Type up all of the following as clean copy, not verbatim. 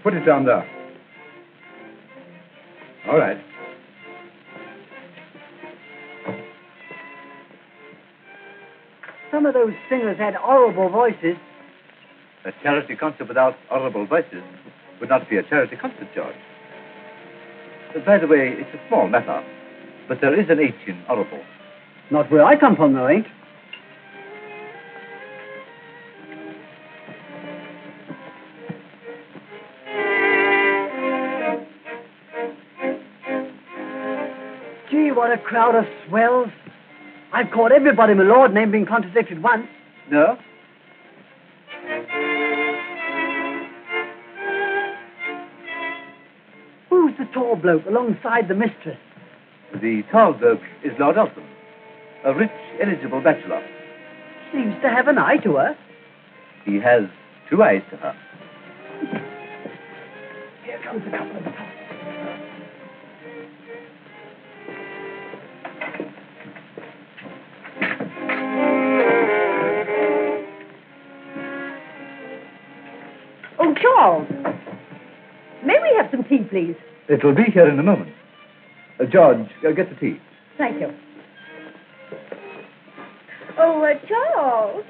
Put it down there. All right. Some of those singers had horrible voices. A charity concert without horrible voices would not be a charity concert, George. By the way, it's a small matter, but there is an H in horrible. Not where I come from, though, ain't. Gee, what a crowd of swells. I've caught everybody, my lord, and ain't been contradicted once. No? Who's the tall bloke alongside the mistress? The tall bloke is Lord Elton, a rich, eligible bachelor. Seems to have an eye to her. He has two eyes to her. Here comes a couple of the top. Oh, Charles, may we have some tea, please? It will be here in a moment. George, get the tea. Thank you. Oh, Charles.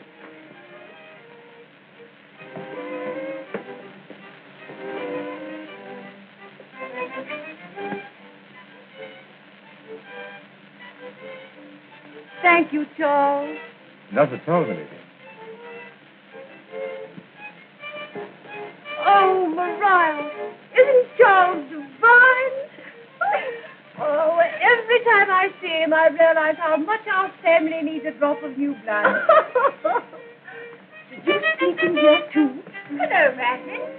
Thank you, Charles. Not at all, my lady. Oh, Maria, isn't Charles divine? Oh, every time I see him, I realize how much our family needs a drop of new blood. Did you speak in here, too? Hello, Ratlin.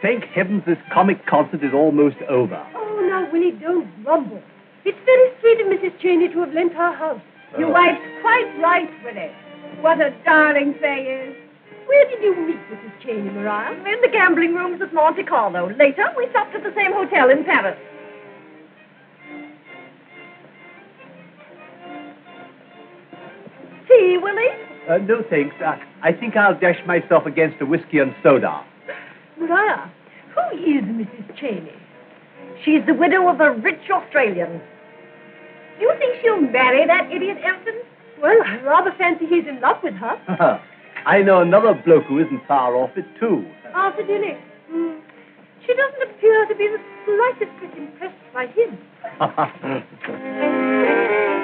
Thank heavens this comic concert is almost over. Oh, now, Willie, don't grumble. It's very sweet of Mrs. Cheyney to have lent her house. Your wife's quite right, Willie. What a darling Fay is. Where did you meet Mrs. Cheyney, Maria? In the gambling rooms at Monte Carlo. Later, we stopped at the same hotel in Paris. Tea, Willie? No, thanks. I think I'll dash myself against a whiskey and soda. Maria, who is Mrs. Cheyney? She's the widow of a rich Australian. Do you think she'll marry that idiot Elton? Well, I rather fancy he's in love with her. I know another bloke who isn't far off it, too. Arthur Dilly. She doesn't appear to be the slightest bit impressed by him.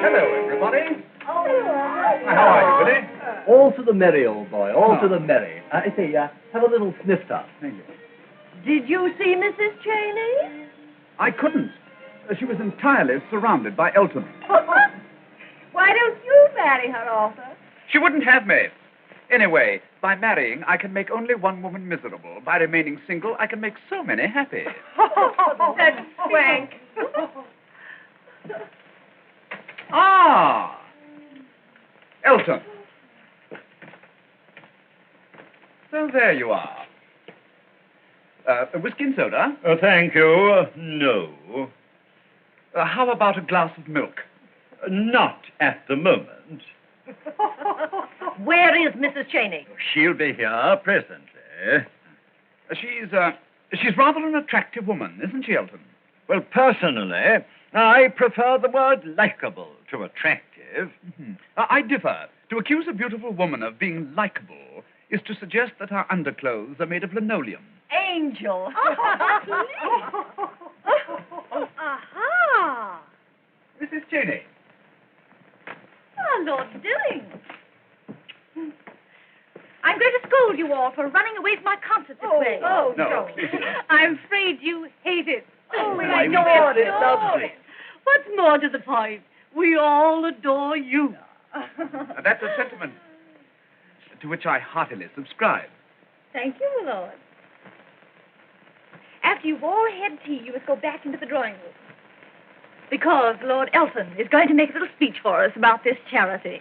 Hello, everybody. Oh, hello. How are you, Willie? All to the merry, old boy. All to the merry. I say, have a little snifter. Thank you. Did you see Mrs. Cheyney? I couldn't. She was entirely surrounded by Elton. Why don't you marry her, Arthur? She wouldn't have me. Anyway, by marrying, I can make only one woman miserable. By remaining single, I can make so many happy. That swank. Ah! Elton. So there you are. Whiskey and soda? Thank you. No. How about a glass of milk? Not at the moment. Where is Mrs. Cheyney? She'll be here presently. She's rather an attractive woman, isn't she, Elton? Well, personally, I prefer the word likable to attractive. Mm-hmm. I differ. To accuse a beautiful woman of being likable is to suggest that her underclothes are made of linoleum. Angel. Aha! Mrs. Cheyney. Oh, Lord Dilling. I'm going to scold you all for running away from my concert this way. Oh, No. no. I'm afraid you hate it. Oh, I my know God, it's it's lovely. What's more to the point, we all adore you. That's a sentiment to which I heartily subscribe. Thank you, my lord. After you've all had tea, you must go back into the drawing room. Because Lord Elton is going to make a little speech for us about this charity.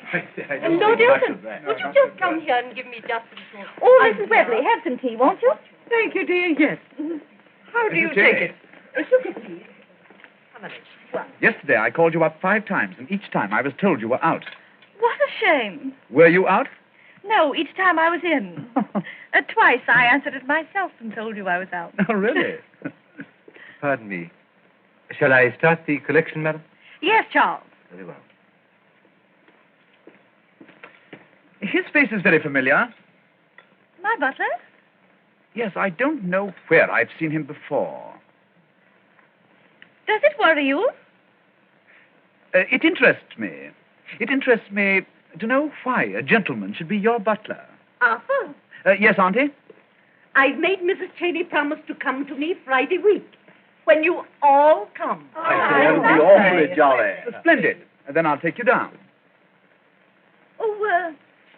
Lord Elton, would you just come here and give me just a little... Oh, Mrs. Webley, have some tea, won't you? Thank you, dear. Yes. How do you Mrs. take Cheyney. it? A sugar, please. How many? One. Yesterday I called you up 5 times, and each time I was told you were out. What a shame. Were you out? No, each time I was in. Twice I answered it myself and told you I was out. Oh, really? Pardon me. Shall I start the collection, madam? Yes, Charles. Very well. His face is very familiar. My butler? Yes, I don't know where I've seen him before. Does it worry you? It interests me. It interests me to know why a gentleman should be your butler. Uh-huh. Yes, Auntie? I've made Mrs. Cheyney promise to come to me Friday week. When you all come. I say that would be awfully jolly. Splendid. Then I'll take you down. Oh,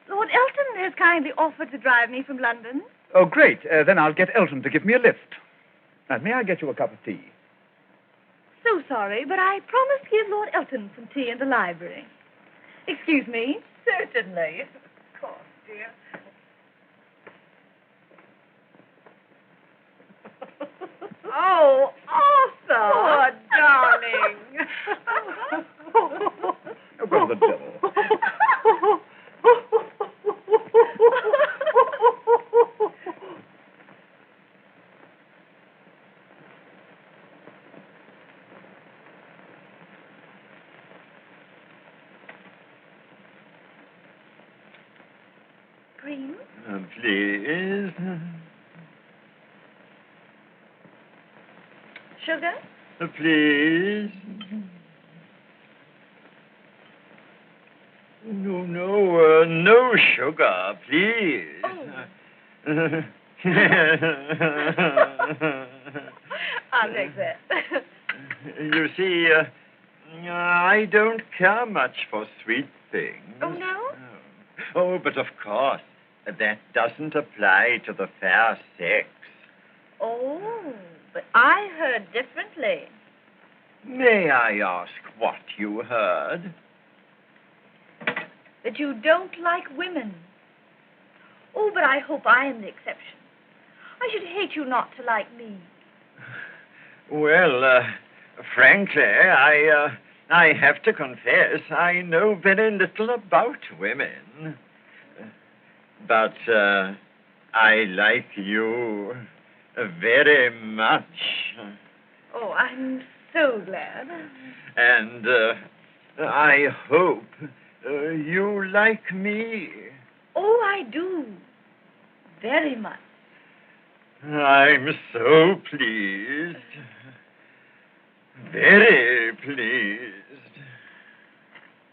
Lord Elton has kindly offered to drive me from London. Oh, great. Then I'll get Elton to give me a lift. May I get you a cup of tea? So sorry, but I promised to give Lord Elton some tea in the library. Excuse me. Certainly. Of course, dear. Oh, Arthur! Oh, darling. Oh, go to the devil. Green? Please. Sugar? Please. No sugar, please. I'll take that. You see, I don't care much for sweet things. Oh, no? Oh, but of course, that doesn't apply to the fair sex. Oh, but I heard differently. May I ask what you heard? That you don't like women. Oh, but I hope I am the exception. I should hate you not to like me. Well, frankly, I have to confess I know very little about women. But I like you very much. Oh, I'm so glad. And I hope you like me. Oh, I do. Very much. I'm so pleased. Very pleased.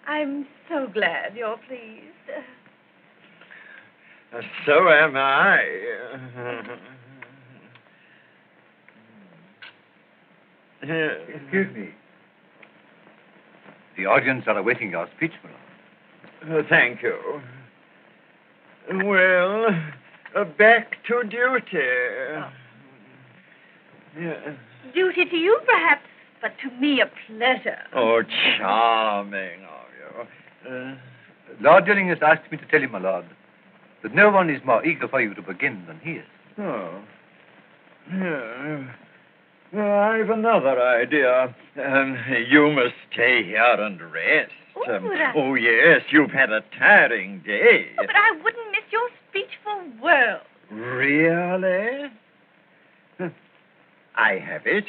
I'm so glad you're pleased. So am I. Excuse me. The audience are awaiting your speech, my lord. Thank you. Well, back to duty. Yeah. Duty to you, perhaps, but to me a pleasure. Oh, charming of you. Lord Dilling has asked me to tell you, my lord, that no one is more eager for you to begin than he is. Oh. Yeah. Well, I've another idea. You must stay here and rest. Oh, yes, you've had a tiring day. Oh, but I wouldn't miss your speech for worlds. Really? I have it.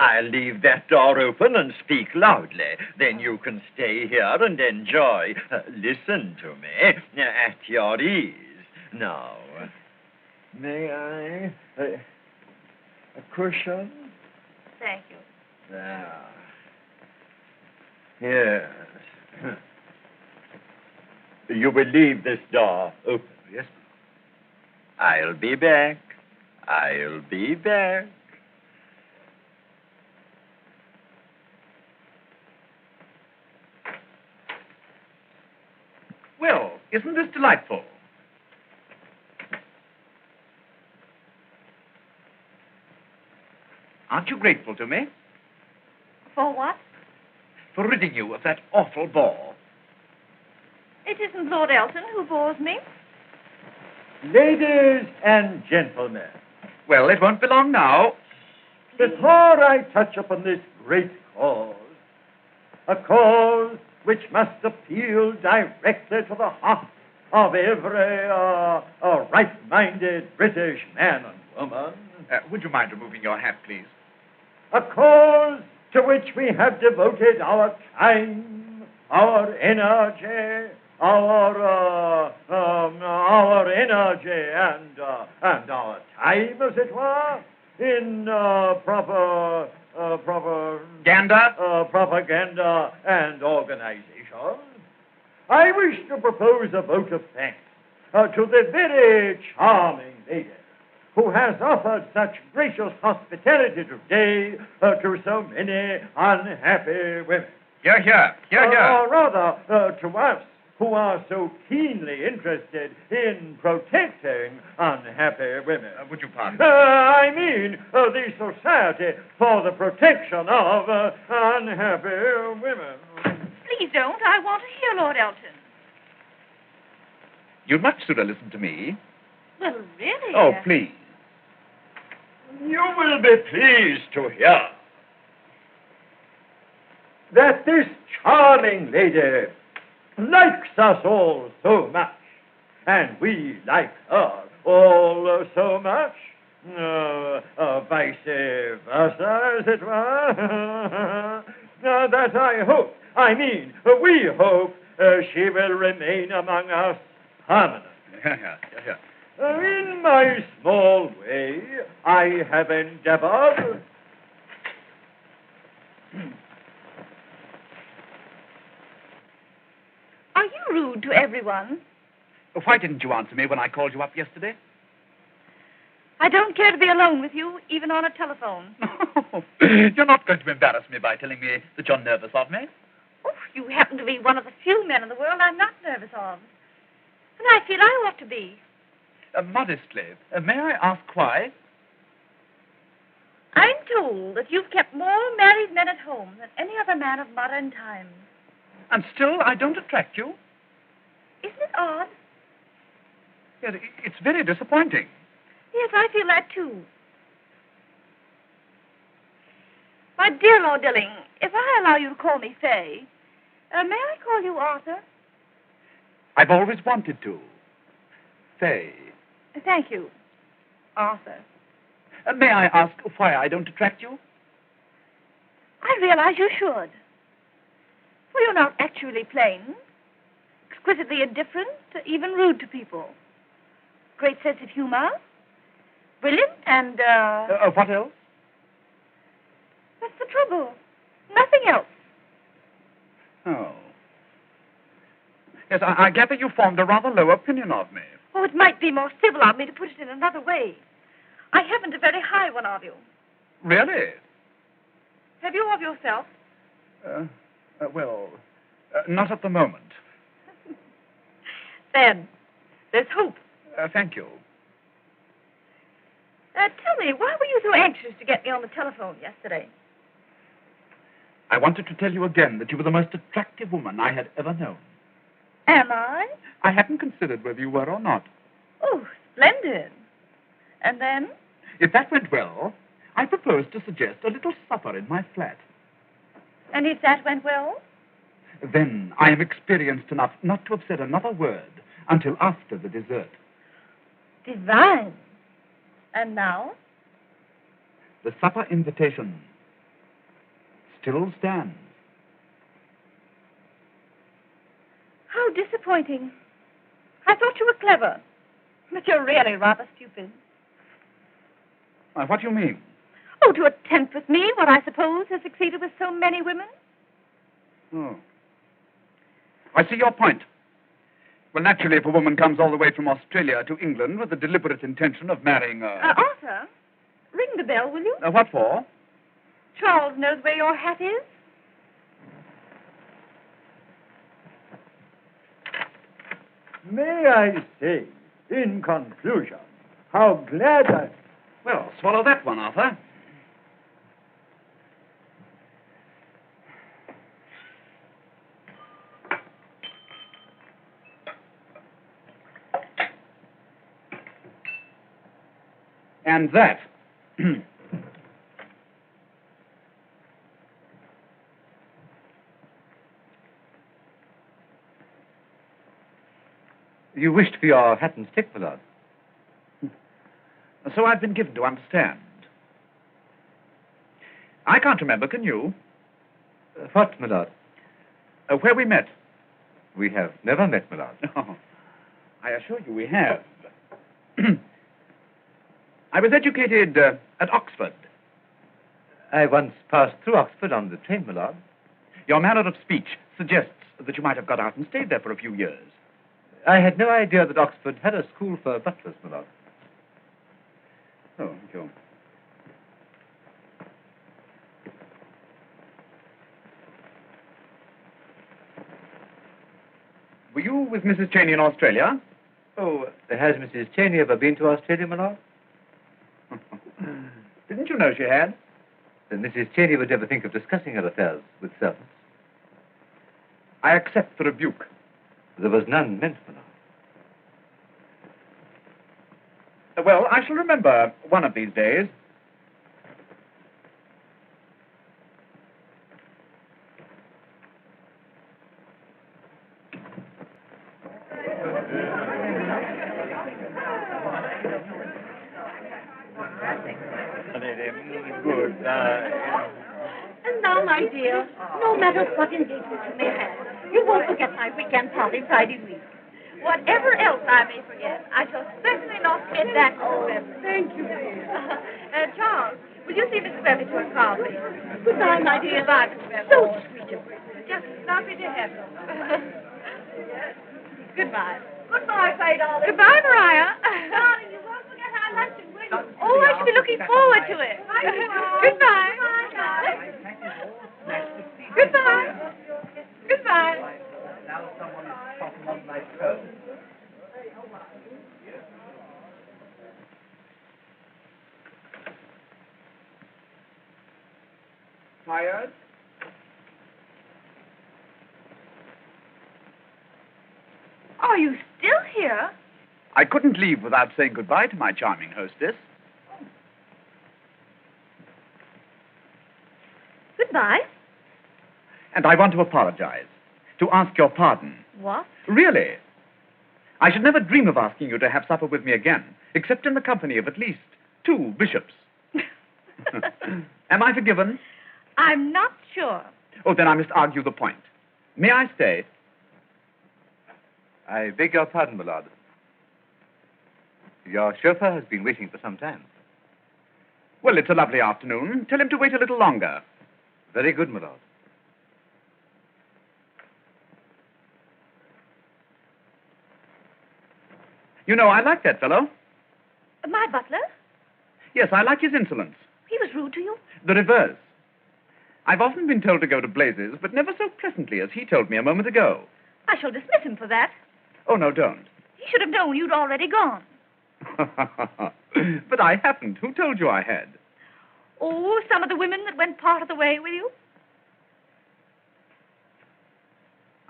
I'll leave that door open and speak loudly. Then you can stay here and enjoy. Listen to me at your ease. Now, may I? A cushion? Thank you. Ah. Yes. You will leave this door open. Yes. I'll be back. I'll be back. Well, isn't this delightful? Aren't you grateful to me For what? for ridding you of that awful bore? It isn't Lord Elton who bores me. Ladies and gentlemen, Well, it won't be long now. before I touch upon this great cause, a cause which must appeal directly to the heart of every right-minded British man and woman, Would you mind removing your hat, please? a cause to which we have devoted our time, our energy, our energy and our time, as it were, in propaganda and organization. I wish to propose a vote of thanks to the very charming lady who has offered such gracious hospitality today to so many unhappy women. Hear, hear. Hear, hear. Or rather, to us who are so keenly interested in protecting unhappy women. Would you pardon? I mean, the Society for the Protection of Unhappy Women. Please don't. I want to hear Lord Elton. You'd much sooner listen to me. Well, really? Oh, please. You will be pleased to hear That this charming lady likes us all so much, and we like her all so much, vice versa, as it were, that we hope she will remain among us permanently. In my small way, I have endeavored. Are you rude to everyone? Why didn't you answer me when I called you up yesterday? I don't care to be alone with you, even on a telephone. You're not going to embarrass me by telling me that you're nervous of me. Oh, you happen to be one of the few men in the world I'm not nervous of. And I feel I ought to be. Modestly, may I ask why? I'm told that you've kept more married men at home than any other man of modern times. And still I don't attract you? Isn't it odd? Yes, it's very disappointing. Yes, I feel that too. My dear Lord Dilling, if I allow you to call me Fay, may I call you Arthur? I've always wanted to. Fay. Thank you, Arthur. May I ask why I don't attract you? I realize you should. For you're not actually plain, exquisitely indifferent, even rude to people. Great sense of humor, brilliant, and, What else? That's the trouble. Nothing else. Oh. Yes, I gather you formed a rather low opinion of me. Oh, it might be more civil of me to put it in another way. I haven't a very high one of you. Really? Have you of yourself? Well, not at the moment. Then, there's hope. Thank you. Tell me, why were you so anxious to get me on the telephone yesterday? I wanted to tell you again that you were the most attractive woman I had ever known. Am I? I hadn't considered whether you were or not. Oh, splendid. And then? If that went well, I proposed to suggest a little supper in my flat. And if that went well? Then I am experienced enough not to have said another word until after the dessert. Divine. And now? The supper invitation still stands. How disappointing. I thought you were clever. But you're really rather stupid. What do you mean? Oh, to attempt with me what I suppose has succeeded with so many women? Oh. I see your point. Well, naturally, if a woman comes all the way from Australia to England with the deliberate intention of marrying Arthur, ring the bell, will you? What for? Charles knows where your hat is. May I say, in conclusion, how glad I... Well, swallow that one, Arthur. And that. You wished for your hat and stick, my lord. So I've been given to understand. I can't remember, can you? What, my lord? Where we met. We have never met, my lord. Oh, I assure you we have. I was educated at Oxford. I once passed through Oxford on the train, my lord. Your manner of speech suggests that you might have got out and stayed there for a few years. I had no idea that Oxford had a school for butlers, my lord. Oh, thank you. Were you with Mrs. Cheyney in Australia? Oh, has Mrs. Cheyney ever been to Australia, my lord? Didn't you know she had? Mrs. Cheyney would never think of discussing her affairs with servants. I accept the rebuke. There was none meant, my lord. Well, I shall remember one of these days. Good night. And now, my dear, no matter what engagements you may have, you won't forget my weekend party Friday week. Whatever else I may forget, I shall certainly not forget that. Oh, thank you. Charles, will you see Mrs. Webber to her car, please? Goodbye, my dear. Goodbye, Mrs. Webber. So sweet of you. Just lovely to have you. Goodbye. Goodbye, Fay, darling. Goodbye, Mariah. Darling, you won't forget our luncheon, will you? Oh, I shall be looking forward to it. Goodbye. Goodbye. Goodbye. Now someone is talking on my toe. Tired? Are you still here? I couldn't leave without saying goodbye to my charming hostess. Goodbye. And I want to apologize, to ask your pardon. What? Really? I should never dream of asking you to have supper with me again, except in the company of at least 2 bishops. Am I forgiven? I'm not sure. Oh, then I must argue the point. May I stay? I beg your pardon, my lord. Your chauffeur has been waiting for some time. Well, it's a lovely afternoon. Tell him to wait a little longer. Very good, my lord. You know, I like that fellow. My butler? Yes, I like his insolence. He was rude to you? The reverse. I've often been told to go to blazes, but never so pleasantly as he told me a moment ago. I shall dismiss him for that. Oh, no, don't. He should have known you'd already gone. But I haven't. Who told you I had? Oh, some of the women that went part of the way with you?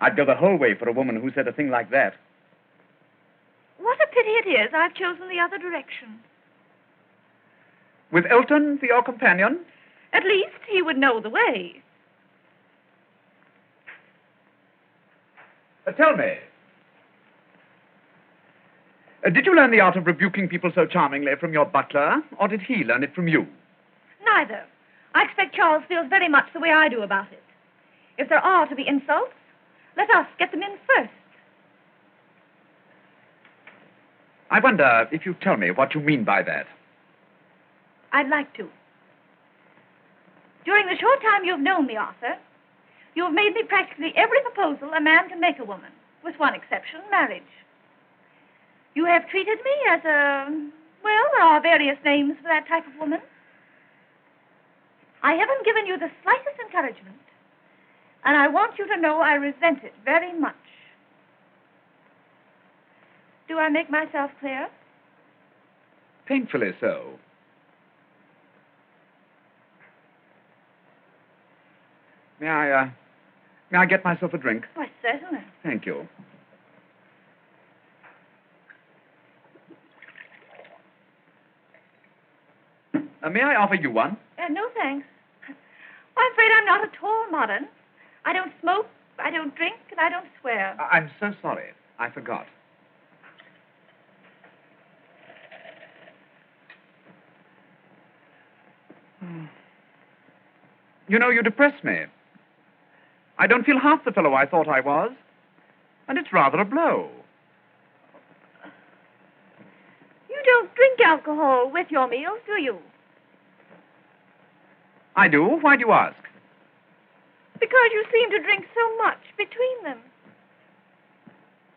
I'd go the whole way for a woman who said a thing like that. What a pity it is I've chosen the other direction. With Elton for your companion? At least he would know the way. Tell me, did you learn the art of rebuking people so charmingly from your butler, or did he learn it from you? Neither. I expect Charles feels very much the way I do about it. If there are to be insults, let us get them in first. I wonder if you tell me what you mean by that. I'd like to. During the short time you've known me, Arthur, you've made me practically every proposal a man can make a woman, with one exception, marriage. You have treated me as well, there are various names for that type of woman. I haven't given you the slightest encouragement, and I want you to know I resent it very much. Do I make myself clear? Painfully so. May I get myself a drink? Why, certainly. Thank you. May I offer you one? No, thanks. I'm afraid I'm not at all modern. I don't smoke, I don't drink, and I don't swear. I'm so sorry. I forgot. You know, you depress me. I don't feel half the fellow I thought I was, and it's rather a blow. You don't drink alcohol with your meals, do you? I do. Why do you ask? Because you seem to drink so much between them.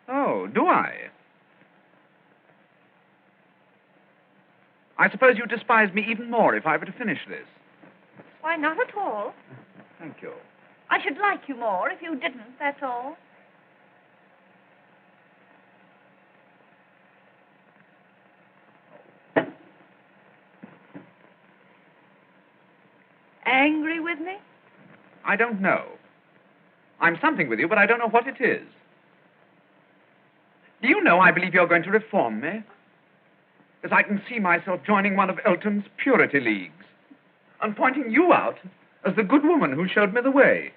Oh, do I? I suppose you despise me even more if I were to finish this. Why, not at all. Thank you. I should like you more if you didn't, that's all. Angry with me? I don't know. I'm something with you, but I don't know what it is. Do you know, I believe you're going to reform me? Because I can see myself joining one of Elton's purity leagues and pointing you out as the good woman who showed me the way.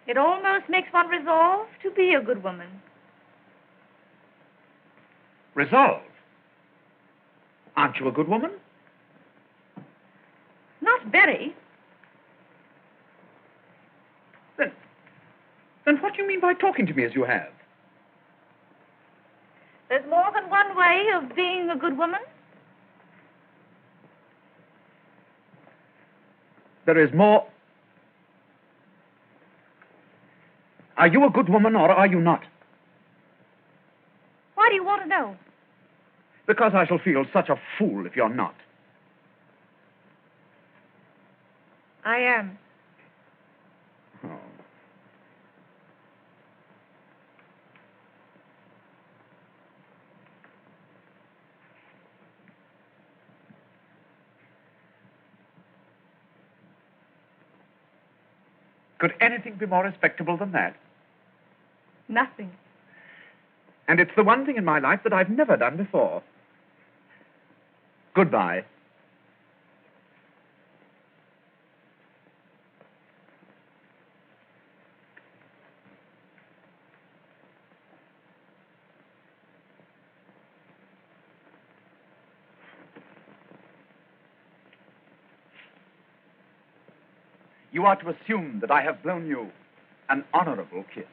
It almost makes one resolve to be a good woman. Resolve? Aren't you a good woman? Not very. Then what do you mean by talking to me as you have? There's more than one way of being a good woman. There is more. Are you a good woman or are you not? Why do you want to know? Because I shall feel such a fool if you're not. I am. Oh. Could anything be more respectable than that? Nothing. And it's the one thing in my life that I've never done before. Goodbye. You are to assume that I have blown you an honorable kiss.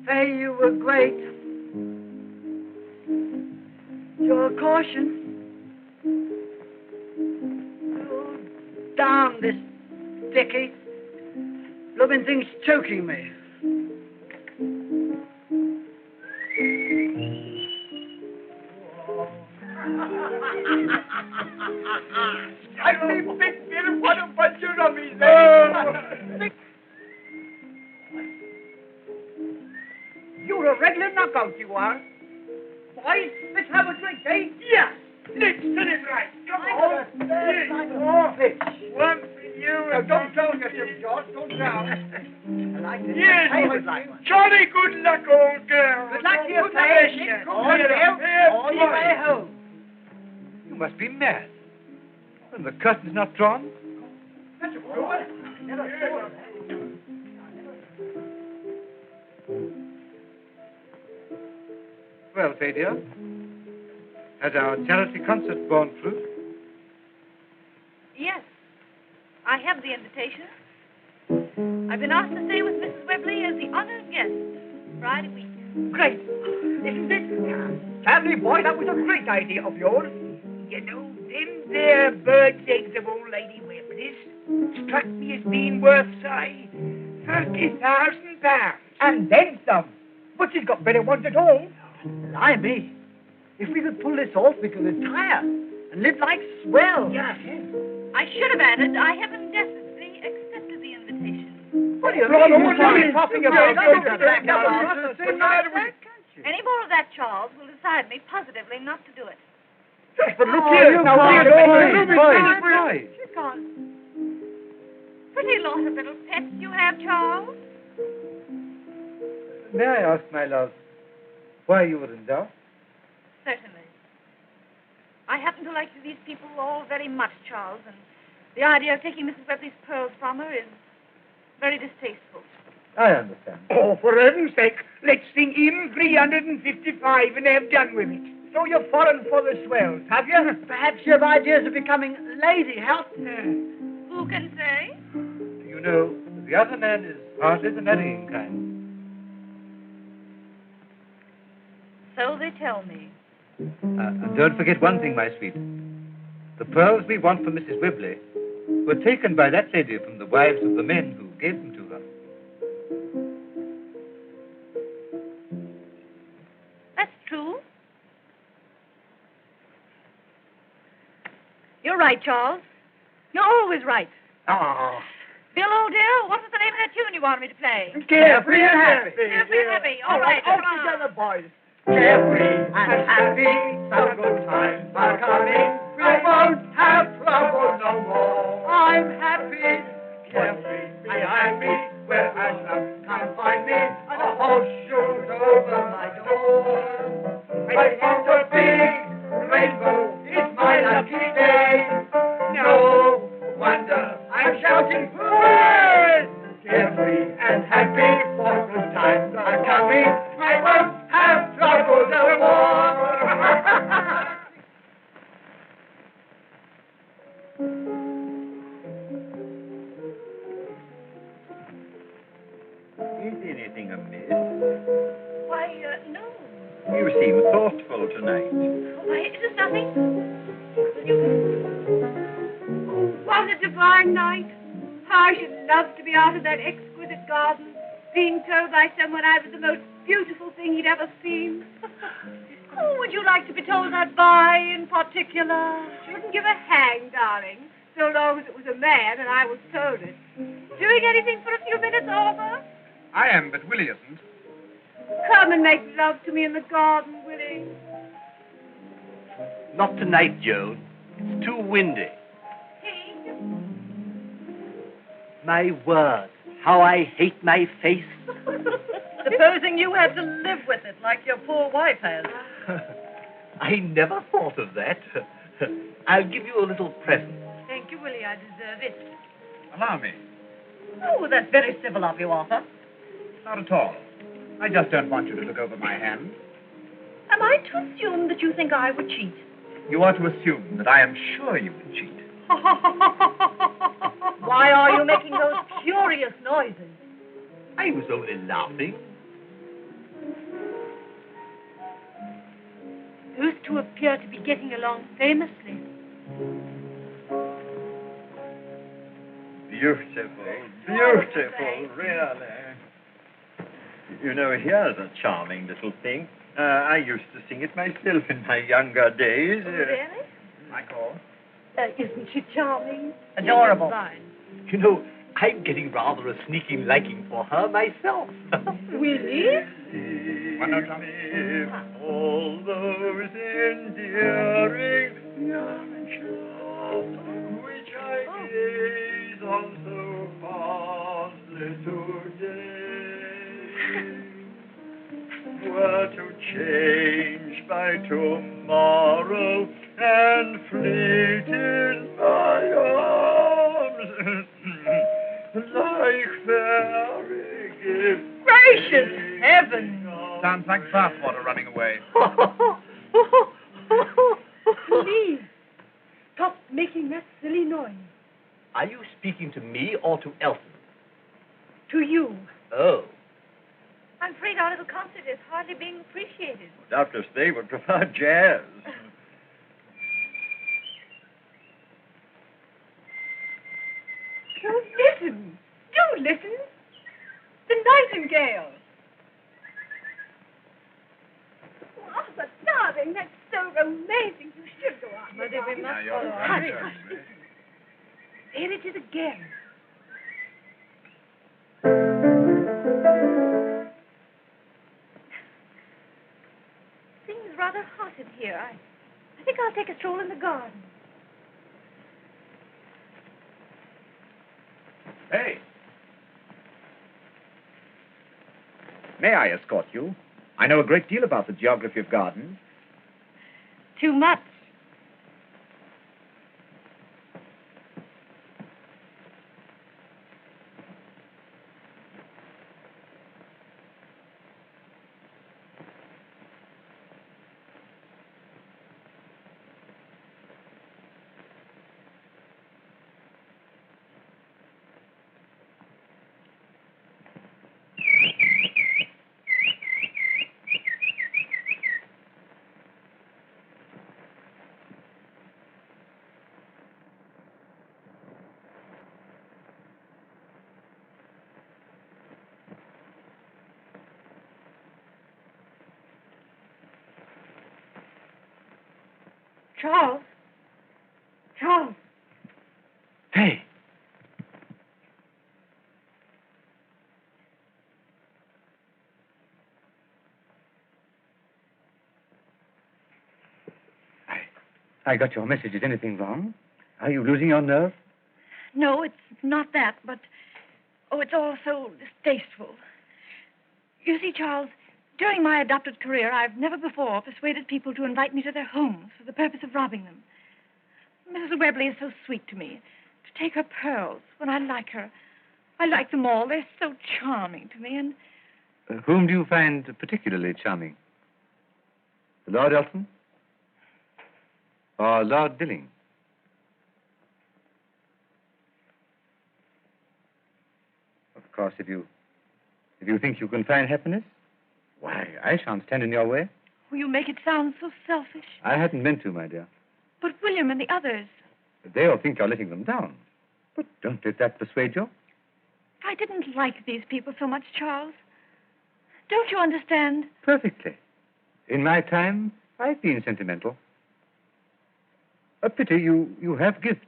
Fay, you were great. Your caution. Oh, damn this Dickie. Blooming thing's choking me. I see big Bill, what a bunch of rubbish there. You're a regular knockout, you are. Boys, let's have a drink, eh? Yes. Let's celebrate. Come on. Yes. One for you. Now, don't drown yourself, George. Don't drown. I like this. Yes. I would like one. Jolly good luck, old girl. Good luck to you, Fay. All the way home. You must be mad. And the curtain's not drawn? That's a good one. I never saw that. Well, Fay dear, has our charity concert borne fruit? Yes. I have the invitation. I've been asked to stay with Mrs. Webley as the honored guest Friday week. Great. Isn't it? Family boy, that was a great idea of yours. You know, them there bird's eggs of old Lady Webley's struck me as being worth, say, £30,000. And then some. But she's got better ones at home. Blimey. If we could pull this off, we could retire and live like swell. Yes. I should have added, I have indefinitely accepted the invitation. What are you talking about? Any more of that, Charles, will decide me positively not to do it. But look here. She's gone. Pretty lot of little pets you have, Charles. May I ask, my love, why you were in doubt? Certainly. I happen to like these people all very much, Charles, and the idea of taking Mrs. Webley's pearls from her is very distasteful. I understand. Oh, for heaven's sake, let's sing in 355 and have done with it. So you've fallen for the swells, have you? Perhaps you have ideas of becoming Lady Help. Who can say? You know, the other man is hardly the marrying kind. So they tell me. And don't forget one thing, my sweet. The pearls we want for Mrs. Webley were taken by that lady from the wives of the men who gave them to her. That's true. You're right, Charles. You're always right. Oh. Bill, old dear, what was the name of that tune you wanted me to play? Carefree and happy. Carefree and happy. All right, all come on. together, boys. Carefree and happy, some good times are coming. I won't have trouble no more. I'm happy, carefree, behind me, where love can't find me, and a horseshoe's over my door. I want a big rainbow, it's my lucky day. No wonder I'm shouting hooray! Carefree and happy, for good times are coming. I won't have trouble no more. Is anything amiss? Why, no. You seem thoughtful tonight. Why, it is nothing. What a divine night. How I should love to be out of that exquisite garden, being told by someone I was the most beautiful thing he'd ever seen. Who would you like to be told that by in particular? Shouldn't give a hang, darling, so long as it was a man and I was told it. Doing anything for a few minutes, Arthur? I am, but Willie isn't. Come and make love to me in the garden, Willie. Not tonight, Joan. It's too windy. My word, how I hate my face. Supposing you had to live with it like your poor wife has. I never thought of that. I'll give you a little present. Thank you, Willie. I deserve it. Allow me. Oh, that's very civil of you, Arthur. Not at all. I just don't want you to look over my hand. Am I to assume that you think I would cheat? you are to assume that I am sure you would cheat. Why are you making those furious noises? I was only laughing. Those two appear to be getting along famously. Beautiful, beautiful, really. You know, here's a charming little thing. I used to sing it myself in my younger days. Really? Michael? Isn't she charming? Adorable. You know, I'm getting rather a sneaking liking for her myself. Really? One note, Johnny. All those endearing young charms which I gaze on so fondly today were to change by tomorrow and fleet in my arms like fairy gifts. Gracious heaven! Sounds like bathwater running away. Please, stop making that silly noise. Are you speaking to me or to Elton? To you. Oh. I'm afraid our little concert is hardly being appreciated. Doubtless they would prefer jazz. Oh, listen. Do listen. The nightingale. Oh, but darling, that's so amazing. You should go on. Mother, we must you're follow right. our Hush, dream. hush. There it is again. Seems rather hot in here. I think I'll take a stroll in the garden. Hey. May I escort you? I know a great deal about the geography of gardens. Too much. Charles. Charles. Hey. I got your message. Is anything wrong? Are you losing your nerve? No, it's not that, but... Oh, it's all so distasteful. You see, Charles, during my adopted career, I've never before persuaded people to invite me to their homes for the purpose of robbing them. Mrs. Webley is so sweet to me. To take her pearls when I like her. I like them all. They're so charming to me, and... Whom do you find particularly charming? Lord Elton? Or Lord Dilling? Of course, if you think you can find happiness, why, I shan't stand in your way. Oh, you make it sound so selfish. I hadn't meant to, my dear. But William and the others... They'll think you're letting them down. But don't let that persuade you. I didn't like these people so much, Charles. Don't you understand? Perfectly. In my time, I've been sentimental. A pity you have gifts.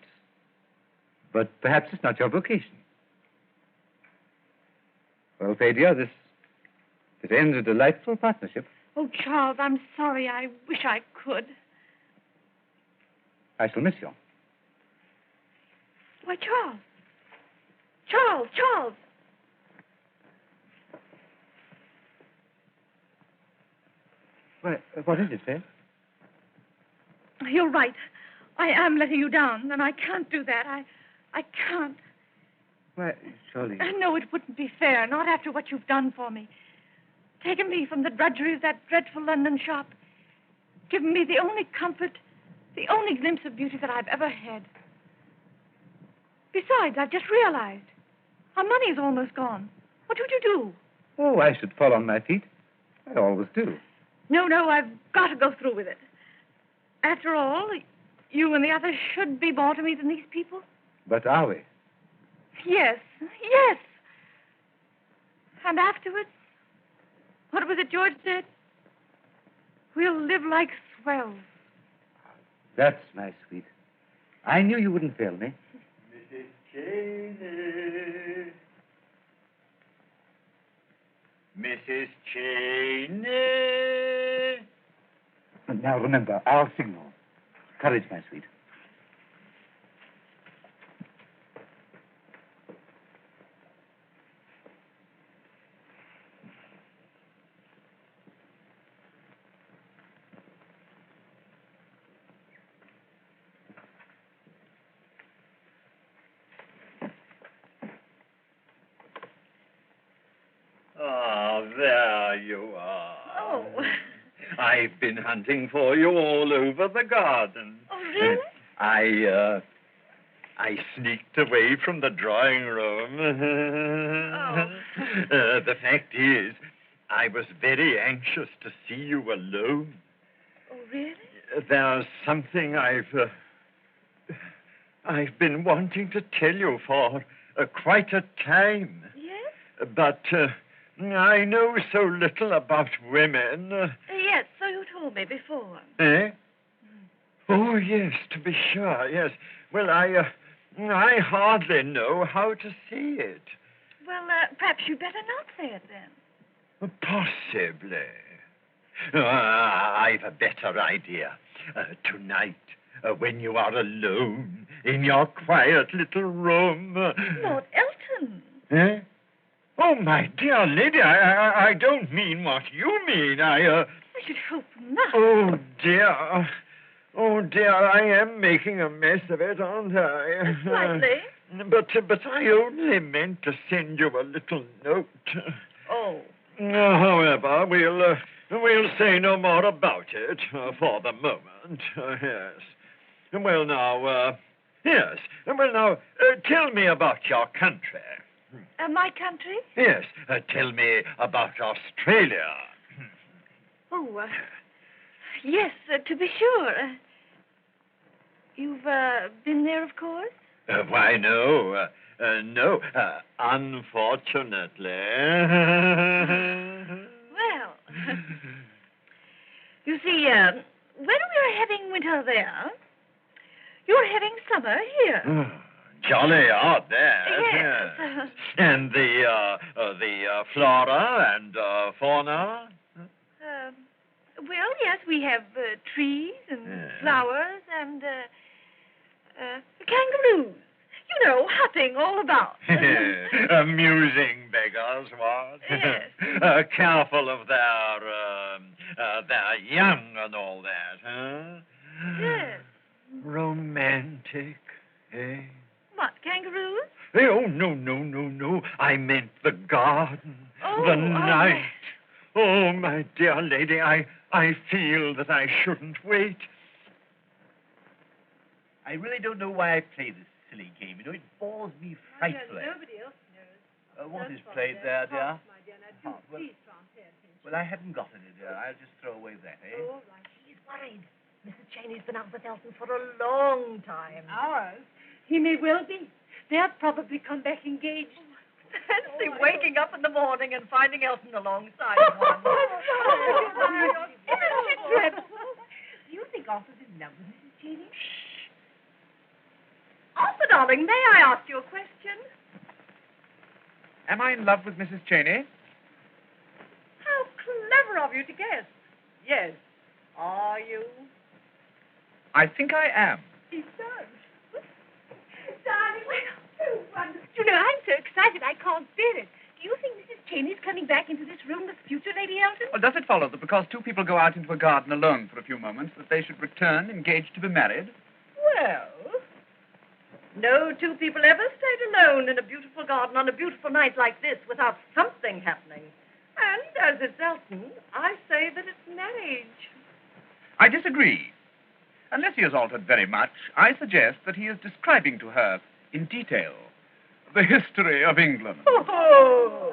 But perhaps it's not your vocation. Well, Fay, dear, this ends a delightful partnership. Oh, Charles, I'm sorry. I wish I could. I shall miss you. Why, Charles. Charles! Why, what is it, Fay? You're right. I am letting you down, and I can't do that. I can't. Why, surely... No, it wouldn't be fair, not after what you've done for me. Taken me from the drudgery of that dreadful London shop. Given me the only comfort The only glimpse of beauty that I've ever had. Besides, I've just realized. Our money is almost gone. What would you do? Oh, I should fall on my feet. I always do. No, I've got to go through with it. After all, you and the others should be more to me than these people. But are we? Yes. And afterwards, what was it George said? We'll live like swells. That's my sweet. I knew you wouldn't fail me. Mrs. Cheyney. Mrs. Cheyney. Now remember, our signal. Courage, my sweet. Ah, there you are. Oh. I've been hunting for you all over the garden. Oh, really? I sneaked away from the drawing room. The fact is, I was very anxious to see you alone. Oh, really? There's something I've been wanting to tell you for quite a time. Yes? But I know so little about women. Yes, so you told me before. Eh? Oh, yes, to be sure, yes. Well, I hardly know how to say it. Well, perhaps you'd better not say it then. Possibly. I've a better idea. Tonight, when you are alone in your quiet little room. Lord Elton. Eh? Oh, my dear lady, I don't mean what you mean. I should hope not. Oh, dear. Oh, dear, I am making a mess of it, aren't I? Slightly. But I only meant to send you a little note. Oh. However, we'll say no more about it for the moment. Yes. Well, now, tell me about your country. My country? Yes, tell me about Australia. Oh, yes, to be sure. You've been there, of course? Why, no. No, unfortunately. Well, you see, when we were having winter there, you were having summer here. Jolly odd, that. Yes. And the flora and fauna? Well, yes, we have trees and flowers and kangaroos. You know, hopping all about. Amusing beggars, what? Yes. Careful of their young and all that, huh? Yes. Romantic, eh? What, kangaroos? Oh, no. I meant the garden, Oh, the night. Oh, my dear lady, I feel that I shouldn't wait. I really don't know why I play this silly game. You know, it bores me frightfully. Nobody else knows. What is played there, dear? My dear, now Oh, do please try and pay attention. Well, I haven't got any, dear. I'll just throw away that, eh? All right. He's worried. Mrs. Cheyney's been out with Elton for a long time. Ours? He may well be. They'll probably come back engaged. Fancy waking up in the morning and finding Elton alongside one. Isn't it dreadful? Do you think Arthur's in love with Mrs. Cheyney? Arthur, darling, may I ask you a question? Am I in love with Mrs. Cheyney? How clever of you to guess. Yes. Are you? I think I am. He does. Darling, so wonderful. You know, I'm so excited I can't bear it. Do you think Mrs. Cheyney's coming back into this room with future Lady Elton? Well, does it follow that because two people go out into a garden alone for a few moments, that they should return engaged to be married? Well, no two people ever stayed alone in a beautiful garden on a beautiful night like this without something happening. And as it's Elton, I say that it's marriage. I disagree. Unless he has altered very much, I suggest that he is describing to her, in detail, the history of England. Oh.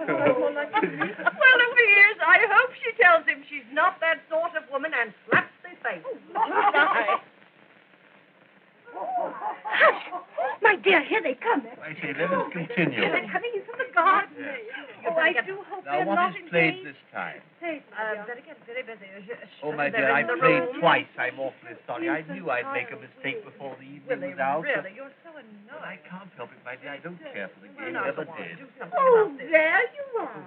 Well, if he is, I hope she tells him she's not that sort of woman and slaps his face. Hush! My dear, here they come. I say, let us continue. They're coming in from the garden. Oh, I do hope Now, they're what not is in played pain. this time? Better get very busy. Oh, my dear, I played twice. I'm awfully sorry. I knew I'd make a mistake before the evening was out. Really, you're so But annoying. I can't help it, my dear. I don't care for the Well, game. now, Never come on, did. do something Oh, about this. there you are.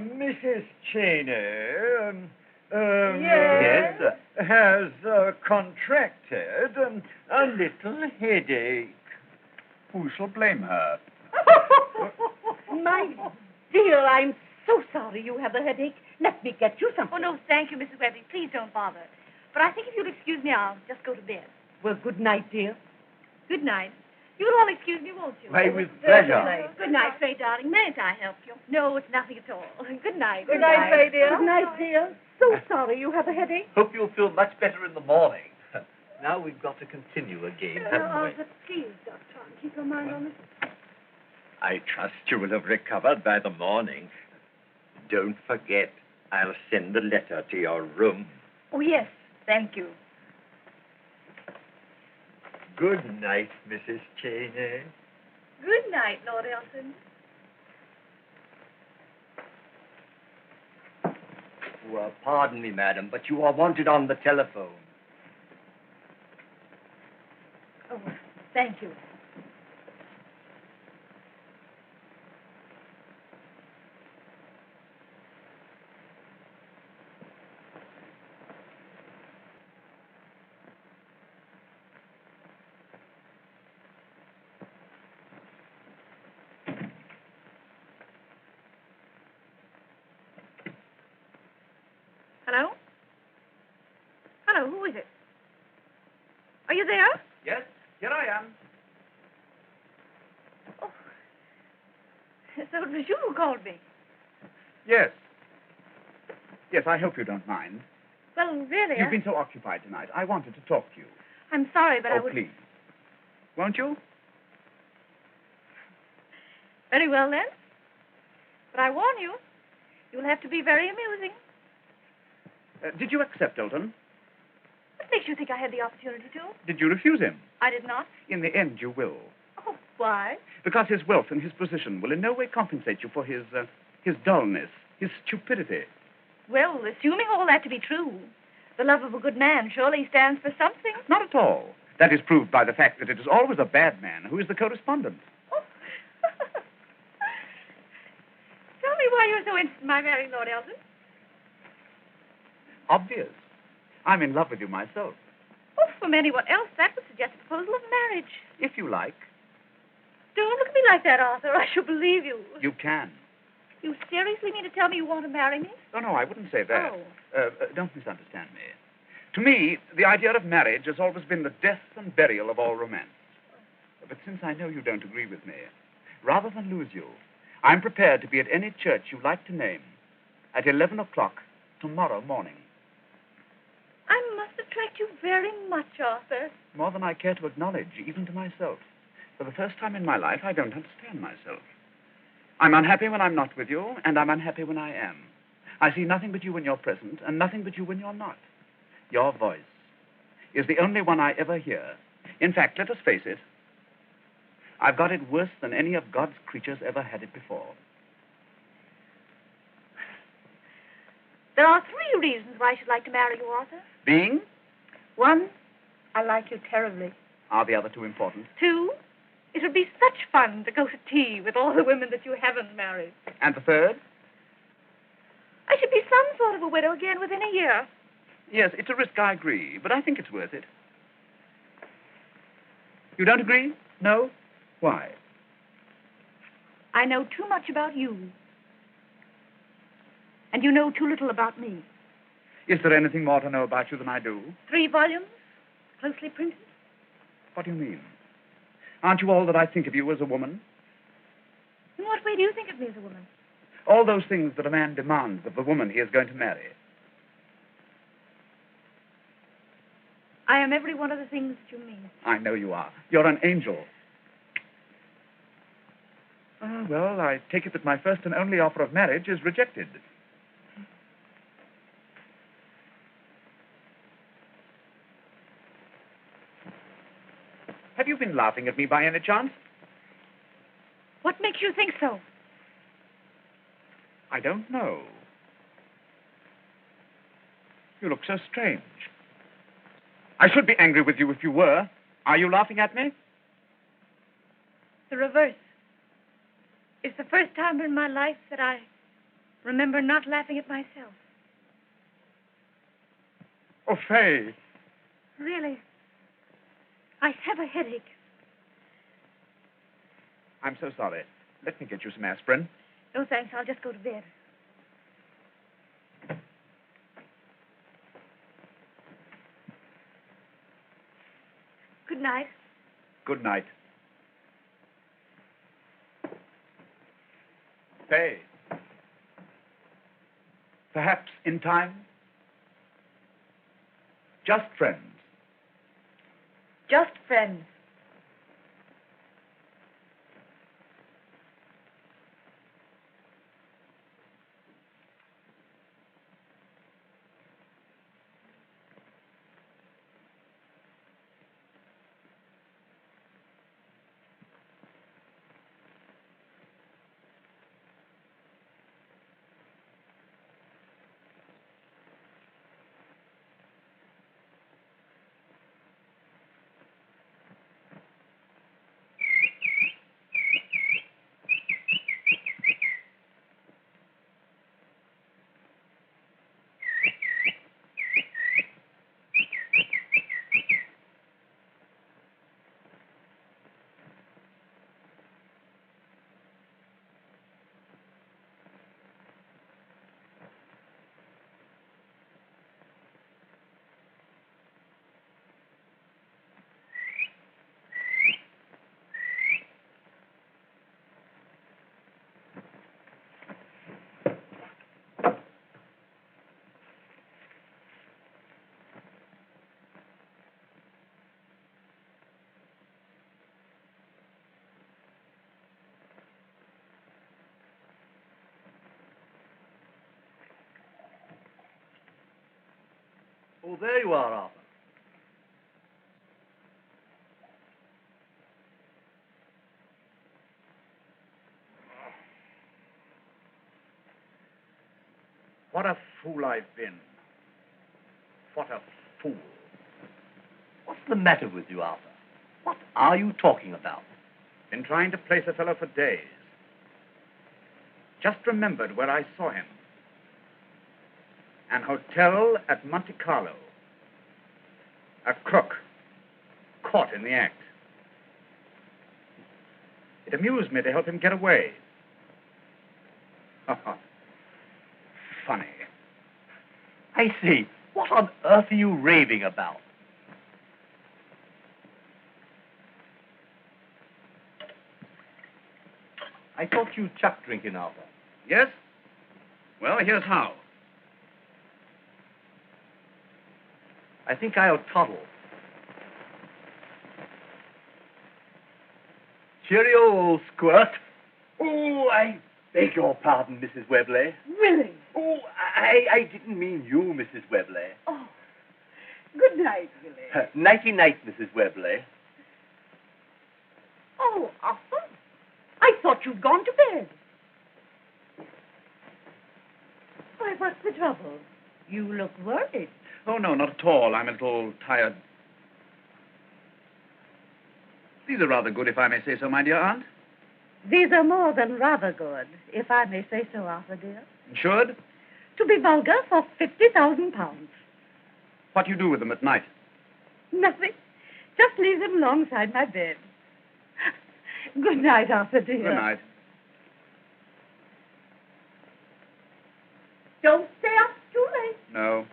Mrs. Cheyney, Yes? has contracted a little headache. Who shall blame her? My dear, I'm so sorry you have a headache. Let me get you something. Oh, no, thank you, Mrs. Webley. Please don't bother. But I think if you'll excuse me, I'll just go to bed. Well, good night, dear. Good night. You'll all excuse me, won't you? Why, with Certainly. pleasure. Good night, Fay, darling. Mayn't I help you? No, it's nothing at all. Good night. Good night, Fay, dear. Good night, dear. So sorry you have a headache. Hope you'll feel much better in the morning. Now we've got to continue a game, haven't we? Arthur, please, Doctor, keep your mind on it. I trust you will have recovered by the morning. Don't forget, I'll send the letter to your room. Oh, yes. Thank you. Good night, Mrs. Cheyney. Good night, Lord Elton. Pardon me, madam, but you are wanted on the telephone. Oh, thank you. Hello? Hello, who is it? Are you there? Yes, here I am. Oh. So it was you who called me. Yes. Yes, I hope you don't mind. Well, really, You've been so occupied tonight. I wanted to talk to you. I'm sorry, but I Oh, would... please. Won't you? Very well, then. But I warn you, you'll have to be very amusing. Did you accept Elton? What makes you think I had the opportunity to? Did you refuse him? I did not. In the end, you will. Oh, why? Because his wealth and his position will in no way compensate you for his dullness, his stupidity. Well, assuming all that to be true, the love of a good man surely stands for something. Not at all. That is proved by the fact that it is always a bad man who is the correspondent. Oh. Tell me why you're so interested in my marrying Lord Elton. Obvious. I'm in love with you myself. Oh, from anyone else, that would suggest a proposal of marriage. If you like, Don't look at me like that, Arthur. I shall believe you. you can. You seriously mean to tell me you want to marry me? No, I wouldn't say that. Oh. Don't misunderstand me. To me, the idea of marriage has always been the death and burial of all romance. But since I know you don't agree with me, rather than lose you, I'm prepared to be at any church you like to name at 11 o'clock tomorrow morning. I must attract you very much, Arthur. More than I care to acknowledge, even to myself. For the first time in my life, I don't understand myself. I'm unhappy when I'm not with you, and I'm unhappy when I am. I see nothing but you when you're present, and nothing but you when you're not. Your voice is the only one I ever hear. In fact, let us face it, I've got it worse than any of God's creatures ever had it before. There are 3 reasons why I should like to marry you, Arthur. Being? 1, I like you terribly. Are the other 2 important? 2, it would be such fun to go to tea with all the women that you haven't married. And the third? I should be some sort of a widow again within a year. Yes, it's a risk, I agree, but I think it's worth it. You don't agree? No? Why? I know too much about you. And you know too little about me. Is there anything more to know about you than I do? 3 volumes, closely printed. What do you mean? Aren't you all that I think of you as a woman? In what way do you think of me as a woman? All those things that a man demands of the woman he is going to marry. I am every one of the things that you mean. I know you are. You're an angel. Ah, well, I take it that my first and only offer of marriage is rejected. Have you been laughing at me by any chance? What makes you think so? I don't know. You look so strange. I should be angry with you if you were. Are you laughing at me? The reverse. It's the first time in my life that I remember not laughing at myself. Oh, Fay. Really, I have a headache. I'm so sorry. Let me get you some aspirin. No, thanks. I'll just go to bed. Good night. Good night. Fay. Perhaps in time. Just friends. Just friends. Oh, there you are, Arthur. What a fool I've been. What a fool. What's the matter with you, Arthur? What are you talking about? Been trying to place a fellow for days. Just remembered where I saw him. An hotel at Monte Carlo. A crook. Caught in the act. It amused me to help him get away. Funny. I see. What on earth are you raving about? I thought you chucked drinking, Arthur. Yes? Well, here's how. I think I'll toddle. Cheerio, old squirt. Oh, I beg your pardon, Mrs. Webley. Willie. Oh, I didn't mean you, Mrs. Webley. Oh, good night, Willie. Nighty-night, Mrs. Webley. Oh, Arthur, I thought you'd gone to bed. Why, what's the trouble? You look worried. Oh, no, not at all. I'm a little tired. These are rather good, if I may say so, my dear aunt. These are more than rather good, if I may say so, Arthur, dear. Insured? To be vulgar, for 50,000 pounds. What do you do with them at night? Nothing. Just leave them alongside my bed. Good night, Arthur, dear. Good night. Don't stay up too late. No.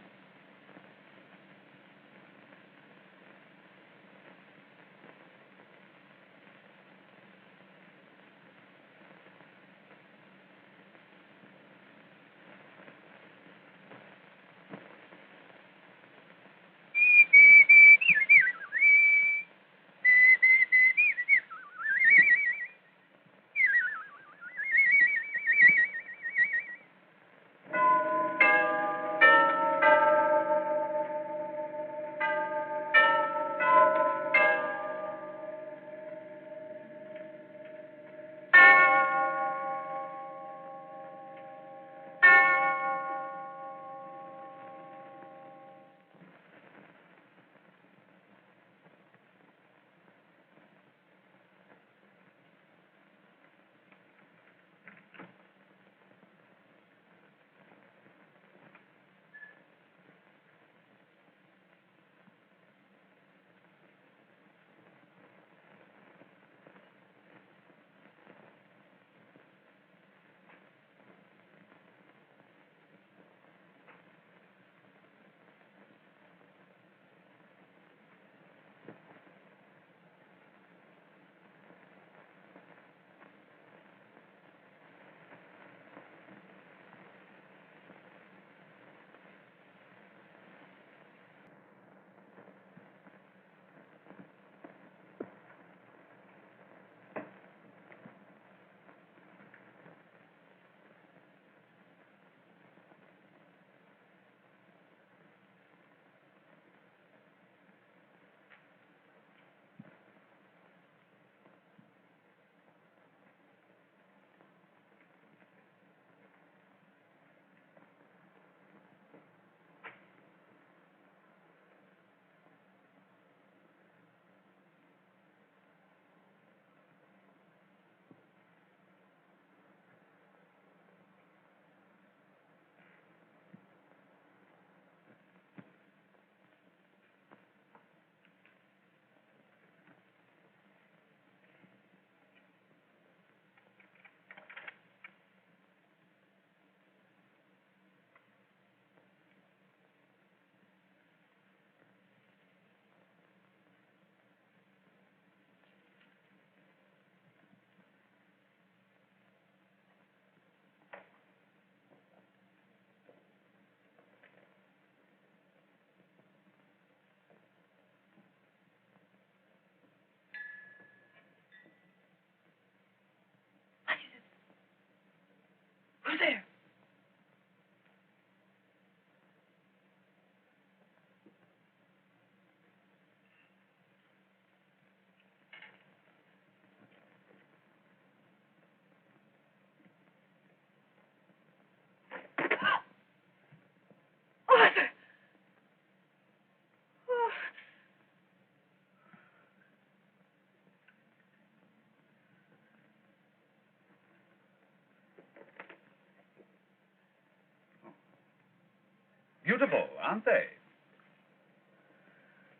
beautiful, aren't they?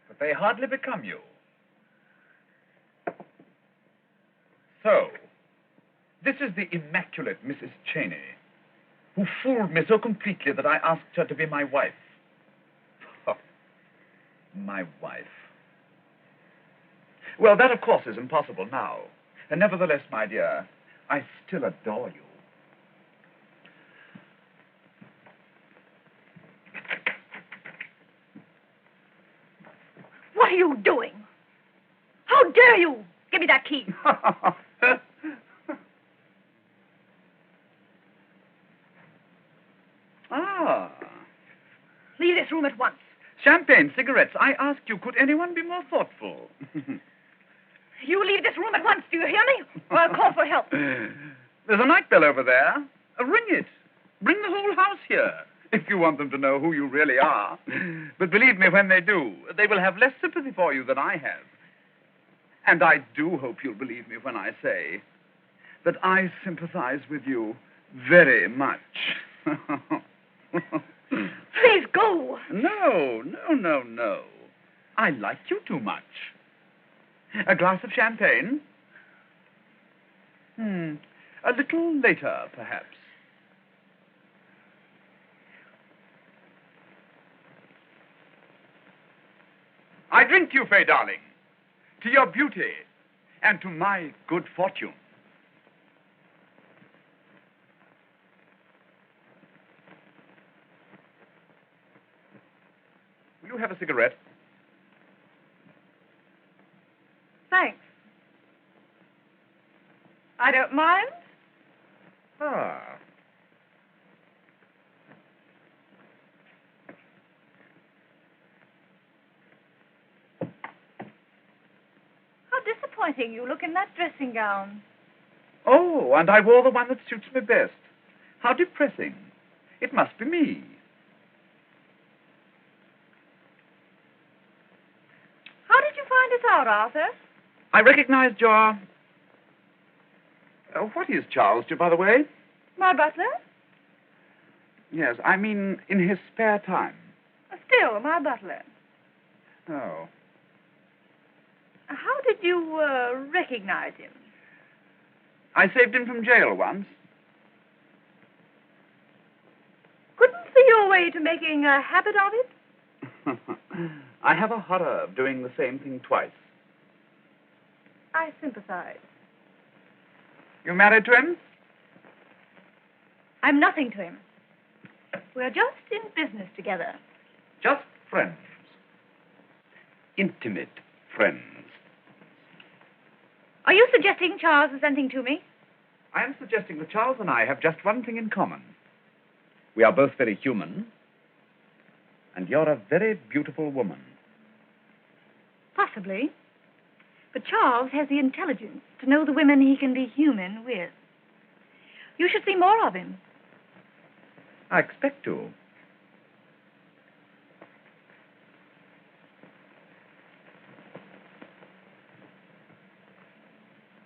But they hardly become you. So, this is the immaculate Mrs. Cheyney, who fooled me so completely that I asked her to be my wife. Oh, my wife. Well, that, of course, is impossible now. And nevertheless, my dear, I still adore you. What are you doing? How dare you? Give me that key. Ah. Leave this room at once. Champagne, cigarettes. I ask you, could anyone be more thoughtful? You leave this room at once, do you hear me? Or I'll call for help. There's a night bell over there. Ring it. Bring the whole house here, if you want them to know who you really are. But believe me, when they do, they will have less sympathy for you than I have. And I do hope you'll believe me when I say that I sympathize with you very much. Please go. No. I like you too much. A glass of champagne? A little later, perhaps. I drink to you, Fay, darling, to your beauty and to my good fortune. Will you have a cigarette? Thanks. I don't mind. Ah. How disappointing you look in that dressing gown. Oh, and I wore the one that suits me best. How depressing. It must be me. How did you find us out, Arthur? I recognized your... what is Charles, by the way? My butler? Yes, I mean in his spare time. Still, my butler. Oh. How did you recognize him? I saved him from jail once. Couldn't see your way to making a habit of it? I have a horror of doing the same thing twice. I sympathize. You married to him? I'm nothing to him. We're just in business together. Just friends. Intimate friends. Are you suggesting Charles is anything to me? I am suggesting that Charles and I have just one thing in common. We are both very human, and you're a very beautiful woman. Possibly. But Charles has the intelligence to know the women he can be human with. You should see more of him. I expect to.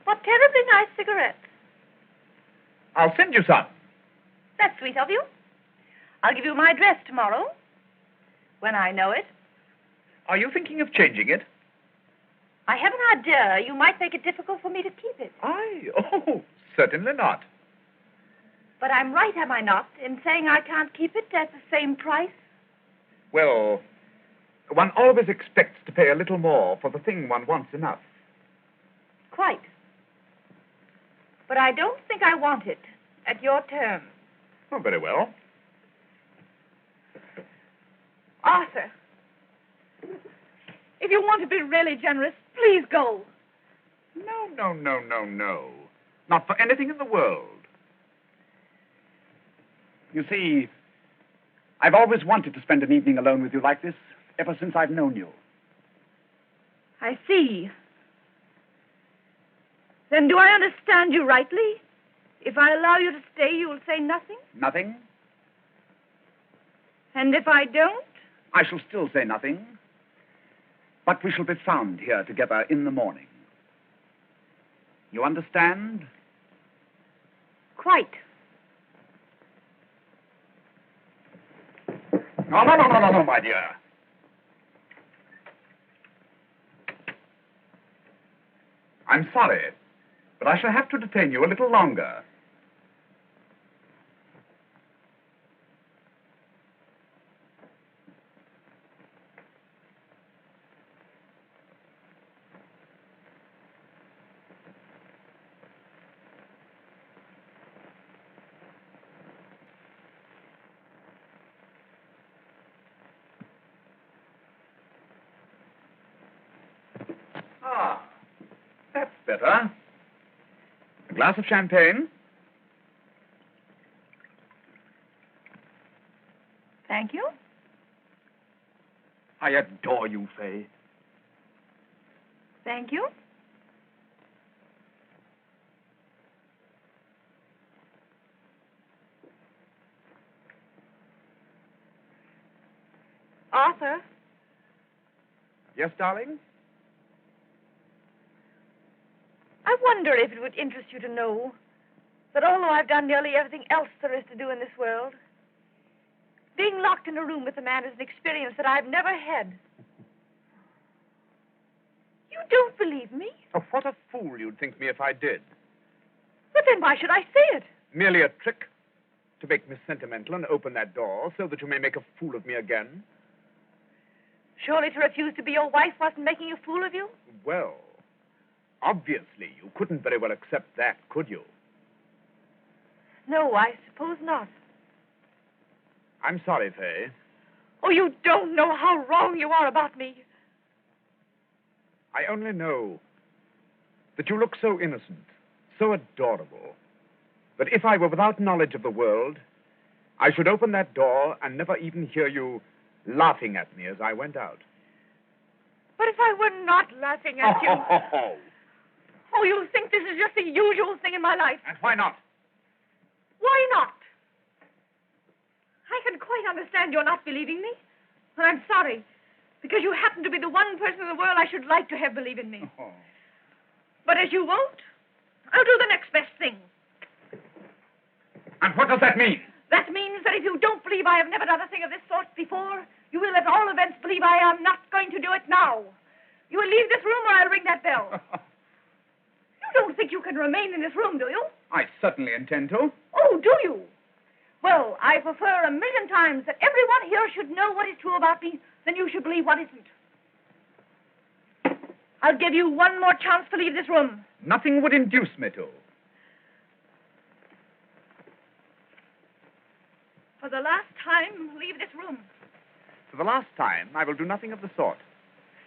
What terribly nice cigarettes. I'll send you some. That's sweet of you. I'll give you my address tomorrow, when I know it. Are you thinking of changing it? I have an idea. You might make it difficult for me to keep it. Oh, certainly not. But I'm right, am I not, in saying I can't keep it at the same price? Well, one always expects to pay a little more for the thing one wants enough. Quite. But I don't think I want it at your terms. Oh, very well. Arthur, if you want to be really generous, please go. No. Not for anything in the world. You see, I've always wanted to spend an evening alone with you like this, ever since I've known you. I see. Then do I understand you rightly? If I allow you to stay, you'll say nothing? Nothing? And if I don't? I shall still say nothing. But we shall be found here together in the morning. You understand? Quite. No, my dear. I'm sorry, but I shall have to detain you a little longer. Ah, that's better. A glass of champagne? Thank you. I adore you, Fay. Thank you. Arthur, Yes, darling? I wonder if it would interest you to know that although I've done nearly everything else there is to do in this world, being locked in a room with a man is an experience that I've never had. You don't believe me? Oh, what a fool you'd think me if I did. But then why should I say it? Merely a trick to make me sentimental and open that door so that you may make a fool of me again. Surely to refuse to be your wife wasn't making a fool of you? Well, obviously you couldn't very well accept that, could you? No, I suppose not. I'm sorry, Fay. Oh, you don't know how wrong you are about me. I only know that you look so innocent, so adorable, that if I were without knowledge of the world, I should open that door and never even hear you laughing at me as I went out. But if I were not laughing at you... Oh, you think this is just the usual thing in my life? And why not? Why not? I can quite understand your not believing me. And I'm sorry, because you happen to be the one person in the world I should like to have believe in me. But as you won't, I'll do the next best thing. And what does that mean? That means that if you don't believe I have never done a thing of this sort before, you will at all events believe I am not going to do it now. You will leave this room or I'll ring that bell. You don't think you can remain in this room, do you? I certainly intend to. Oh, do you? Well, I prefer a million times that everyone here should know what is true about me than you should believe what isn't. I'll give you one more chance to leave this room. Nothing would induce me to. For the last time, leave this room. For the last time, I will do nothing of the sort.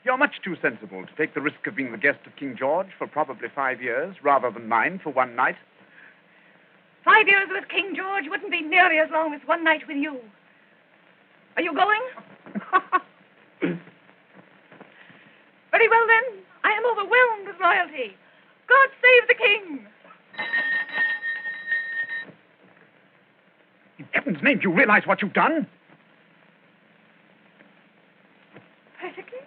You're much too sensible to take the risk of being the guest of King George for probably 5 years, rather than mine for one night. 5 years with King George wouldn't be nearly as long as one night with you. Are you going? Very well, then. I am overwhelmed with loyalty. God save the King. In heaven's name, do you realize what you've done? Perfectly.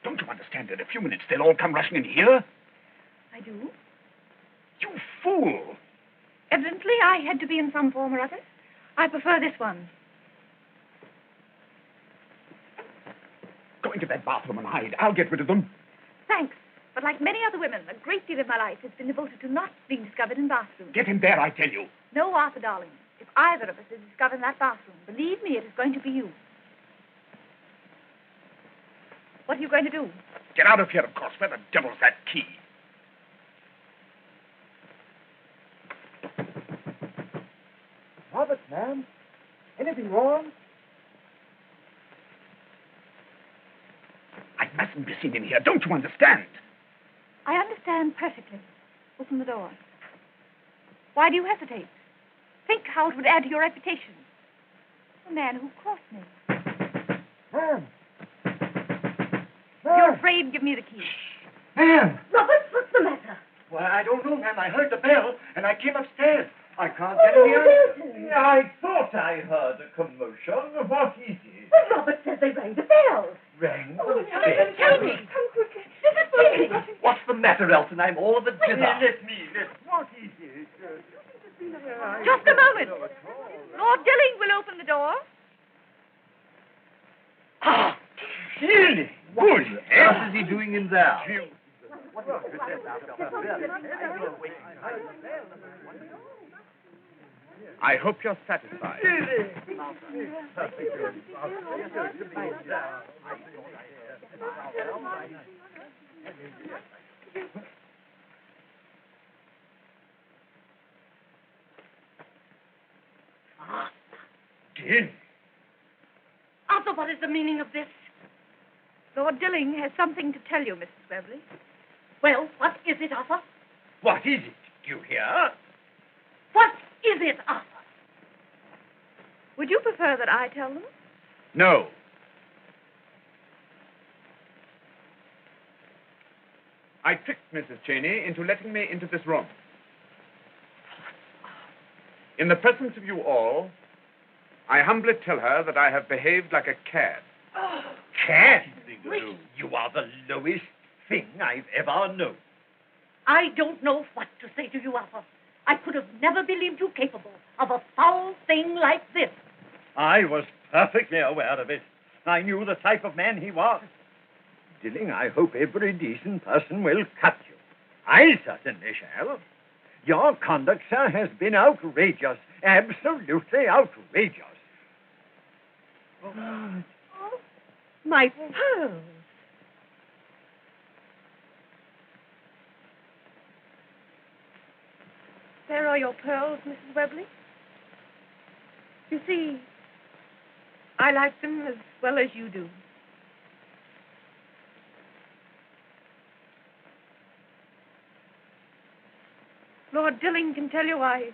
Don't you understand? In a few minutes, they'll all come rushing in here. I do. You fool! Evidently, I had to be in some form or other. I prefer this one. Go into that bathroom and hide. I'll get rid of them. Thanks. But like many other women, a great deal of my life has been devoted to not being discovered in bathrooms. Get in there, I tell you. No, Arthur, darling. If either of us is discovered in that bathroom, believe me, it is going to be you. What are you going to do? Get out of here, of course. Where the devil's that key? Robert, ma'am? Anything wrong? I mustn't be seen in here. Don't you understand? I understand perfectly. Open the door. Why do you hesitate? Think how it would add to your reputation. The man who crossed me. Ma'am! If you're afraid, give me the key. Ma'am! Robert, what's the matter? Why, I don't know, ma'am. I heard the bell, and I came upstairs. I can't get in here. Milton. I thought I heard a commotion. What is it? Well, Robert says they rang the bell. Rang Oh, the Milton, bell. tell me. Come quickly. Mrs. Cheyney. What's the matter, Elton? I'm all of a jither. Let me. What is it? Just a moment. Lord Dilling will open the door. Ah, Dilling! What is he doing in there? I hope you're satisfied. Dilling! Arthur, what is the meaning of this? Lord Dilling has something to tell you, Mrs. Webley. Well, what is it, Arthur? What is it? Do you hear? What is it, Arthur? Would you prefer that I tell them? No. I tricked Mrs. Cheyney into letting me into this room. In the presence of you all, I humbly tell her that I have behaved like a cad. Cad? You are the lowest thing I've ever known. I don't know what to say to you, Arthur. I could have never believed you capable of a foul thing like this. I was perfectly aware of it. I knew the type of man he was. Dilling, I hope every decent person will cut you. I certainly shall. Your conduct, sir, has been outrageous. Absolutely outrageous. My pearls. There are your pearls, Mrs. Webley. You see, I like them as well as you do. Lord Dilling can tell you I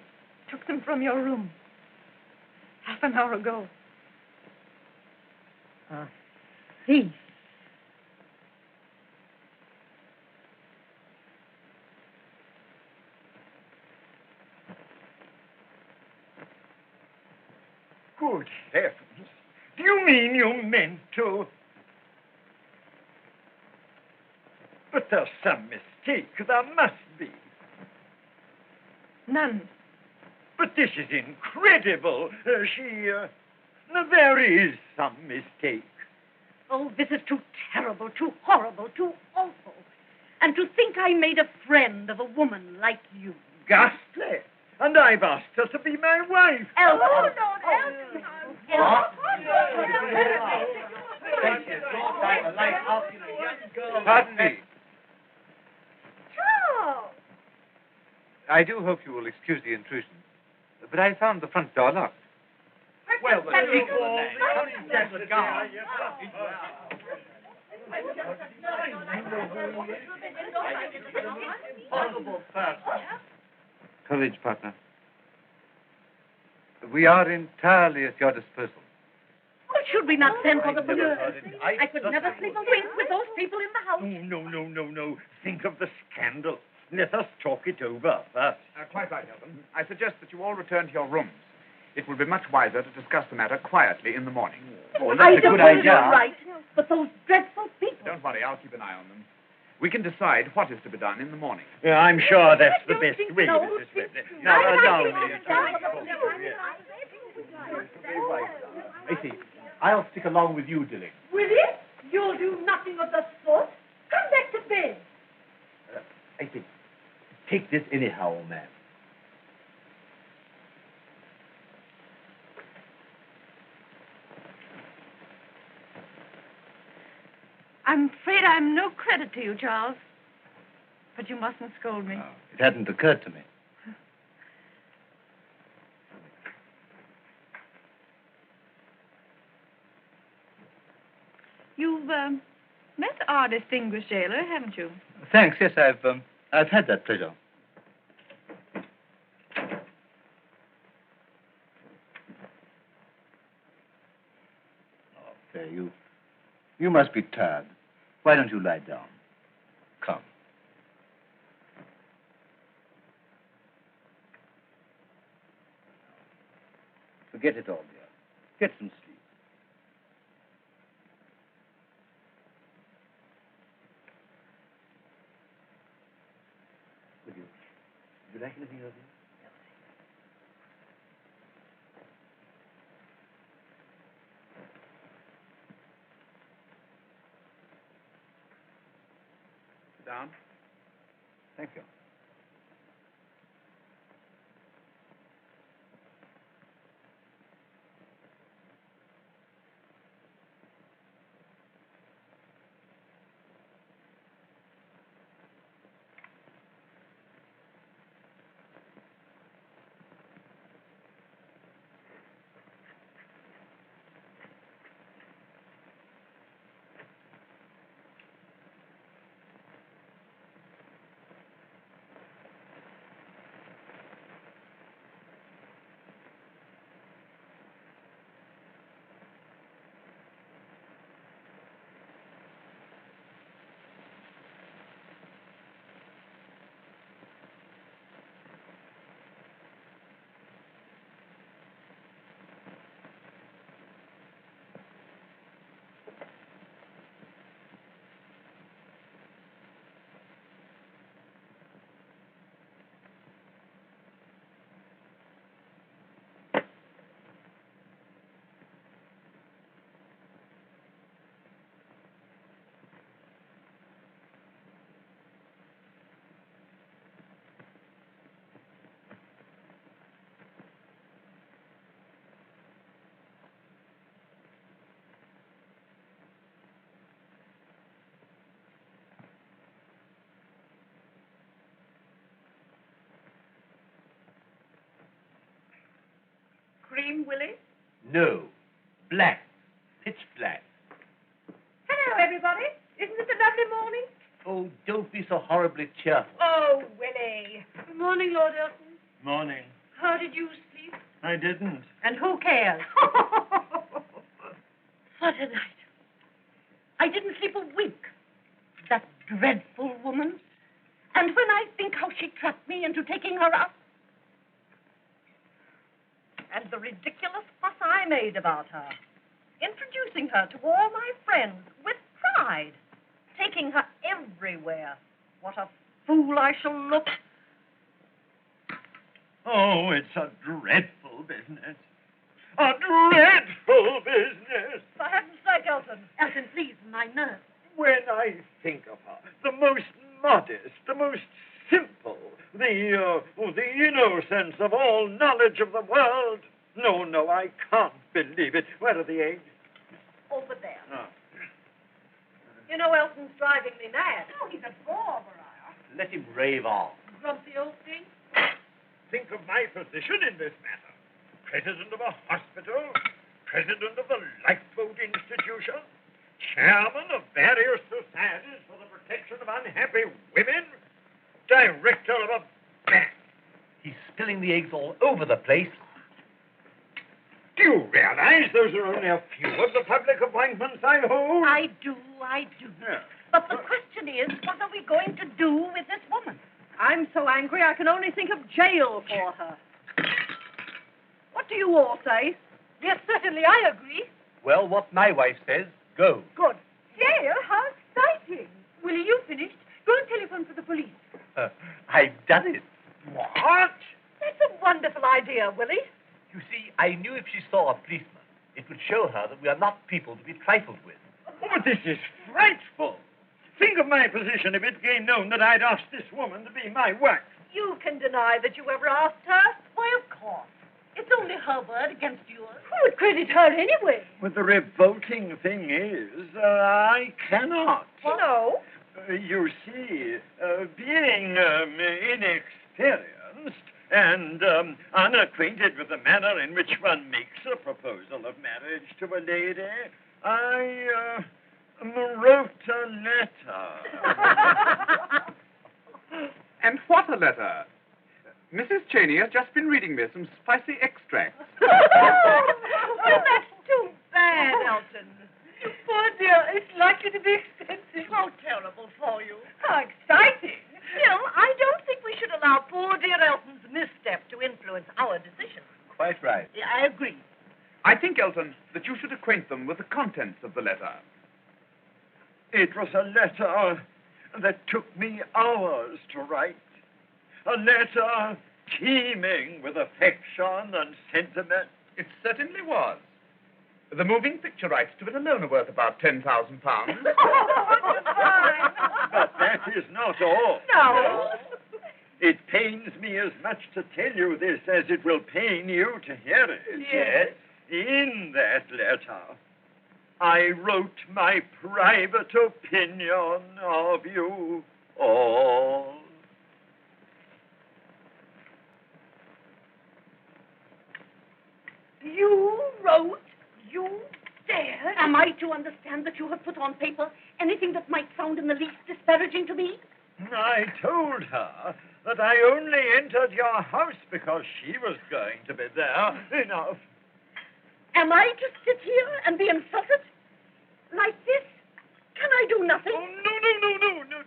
took them from your room half an hour ago. A thief. Good heavens. Do you mean you meant to? But there's some mistake. There must be. None. But this is incredible. There is some mistake. Oh, this is too terrible, too horrible, too awful. And to think I made a friend of a woman like you. Ghastly. And I've asked her to be my wife. Elton. Oh, Lord Elton. Pardon me. Charles! I do hope you will excuse the intrusion, but I found the front door locked. Well, Courage, partner. We are entirely at your disposal. Well, should we not send for the police? I could never sleep a wink with those people in the house. No. Think of the scandal. Let us talk it over first. Quite right, Elton. I suggest that you all return to your rooms. It will be much wiser to discuss the matter quietly in the morning. Oh, I that's a good suppose idea. you're right, but those dreadful people. Don't worry, I'll keep an eye on them. We can decide what is to be done in the morning. Yeah, I'm sure that's the Don't best think way, so. Mrs. Webley. I Now, allow like me it. I see. I'll stick along with you, Dilling. Will you? You'll do nothing of the sort. Come back to bed. I think. Take this anyhow, man. I'm afraid I'm no credit to you, Charles. But you mustn't scold me. It hadn't occurred to me. You've met our distinguished jailer, haven't you? Thanks. Yes, I've had that pleasure. Okay, you must be tired. Why don't you lie down? Come. Forget it all, dear. Get some sleep. Would you like anything of you? down. Thank you. Cream, Willie? No. Black. Pitch black. Hello, everybody. Isn't it a lovely morning? Oh, don't be so horribly cheerful. Oh, Willie. Good morning, Lord Elton. Morning. How did you sleep? I didn't. And who cares? What a night. I didn't sleep a wink. That dreadful woman. And when I think how she trapped me into taking her up. And the ridiculous fuss I made about her. Introducing her to all my friends with pride. Taking her everywhere. What a fool I shall look. Oh, it's a dreadful business. A dreadful business. For heaven's sake, Elton. Elton, please, my nerves. When I think of her, the most modest, the most simple, the innocence of all knowledge of the world. No, I can't believe it. Where are the eggs? Over there. Oh. You know, Elton's driving me mad. Oh, he's a bore, Barraud. Let him rave on. Grumpy old thing. Think of my position in this matter. President of a hospital, president of the lifeboat institution, chairman of various societies for the protection of unhappy women, director of a bank. He's spilling the eggs all over the place. Do you realize those are only a few of the public appointments I hold? I do. Yeah. But the question is, what are we going to do with this woman? I'm so angry I can only think of jail for her. What do you all say? Yes, certainly, I agree. Well, what my wife says, go. Good. Jail? How exciting. Willie, you finished. Go and telephone for the police. I've done it. What? That's a wonderful idea, Willie. You see, I knew if she saw a policeman, it would show her that we are not people to be trifled with. Oh, but this is frightful. Think of my position if it became known that I'd asked this woman to be my wife. You can deny that you ever asked her. Why, of course. It's only her word against yours. Who would credit her anyway? But the revolting thing is, I cannot. No. You see, being inexperienced and unacquainted with the manner in which one makes a proposal of marriage to a lady, I wrote a letter. And what a letter. Mrs. Cheyney has just been reading me some spicy extracts. Well, that's too bad, Elton. Poor dear, it's likely to be expensive. How terrible for you. How exciting. Still, I don't think we should allow poor dear Elton's misstep to influence our decision. Quite right. I agree. I think, Elton, that you should acquaint them with the contents of the letter. It was a letter that took me hours to write. A letter teeming with affection and sentiment. It certainly was. The moving picture rights to it alone are worth about £10,000. But That is not all. No. It pains me as much to tell you this as it will pain you to hear it. Yes. In that letter, I wrote my private opinion of you all. You wrote? You dared? Am I to understand that you have put on paper anything that might sound in the least disparaging to me? I told her that I only entered your house because she was going to be there. Enough. Am I to sit here and be insulted? Like this? Can I do nothing? Oh,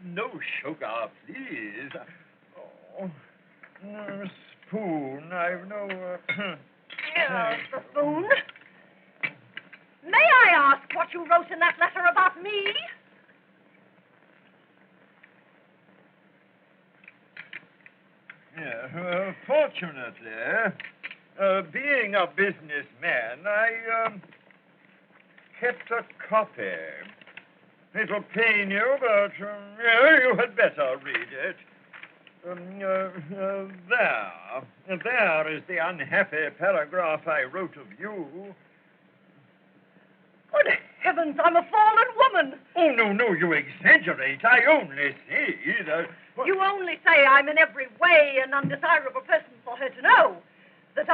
no, sugar, please. Oh, no, spoon, I've no... Here's the spoon. May I ask what you wrote in that letter about me? Yeah, fortunately, being a businessman, I kept a copy. It'll pain you, but you had better read it. There is the unhappy paragraph I wrote of you. Good heavens, I'm a fallen woman. Oh, no, you exaggerate. I only say that... You only say I'm in every way an undesirable person for her to know. That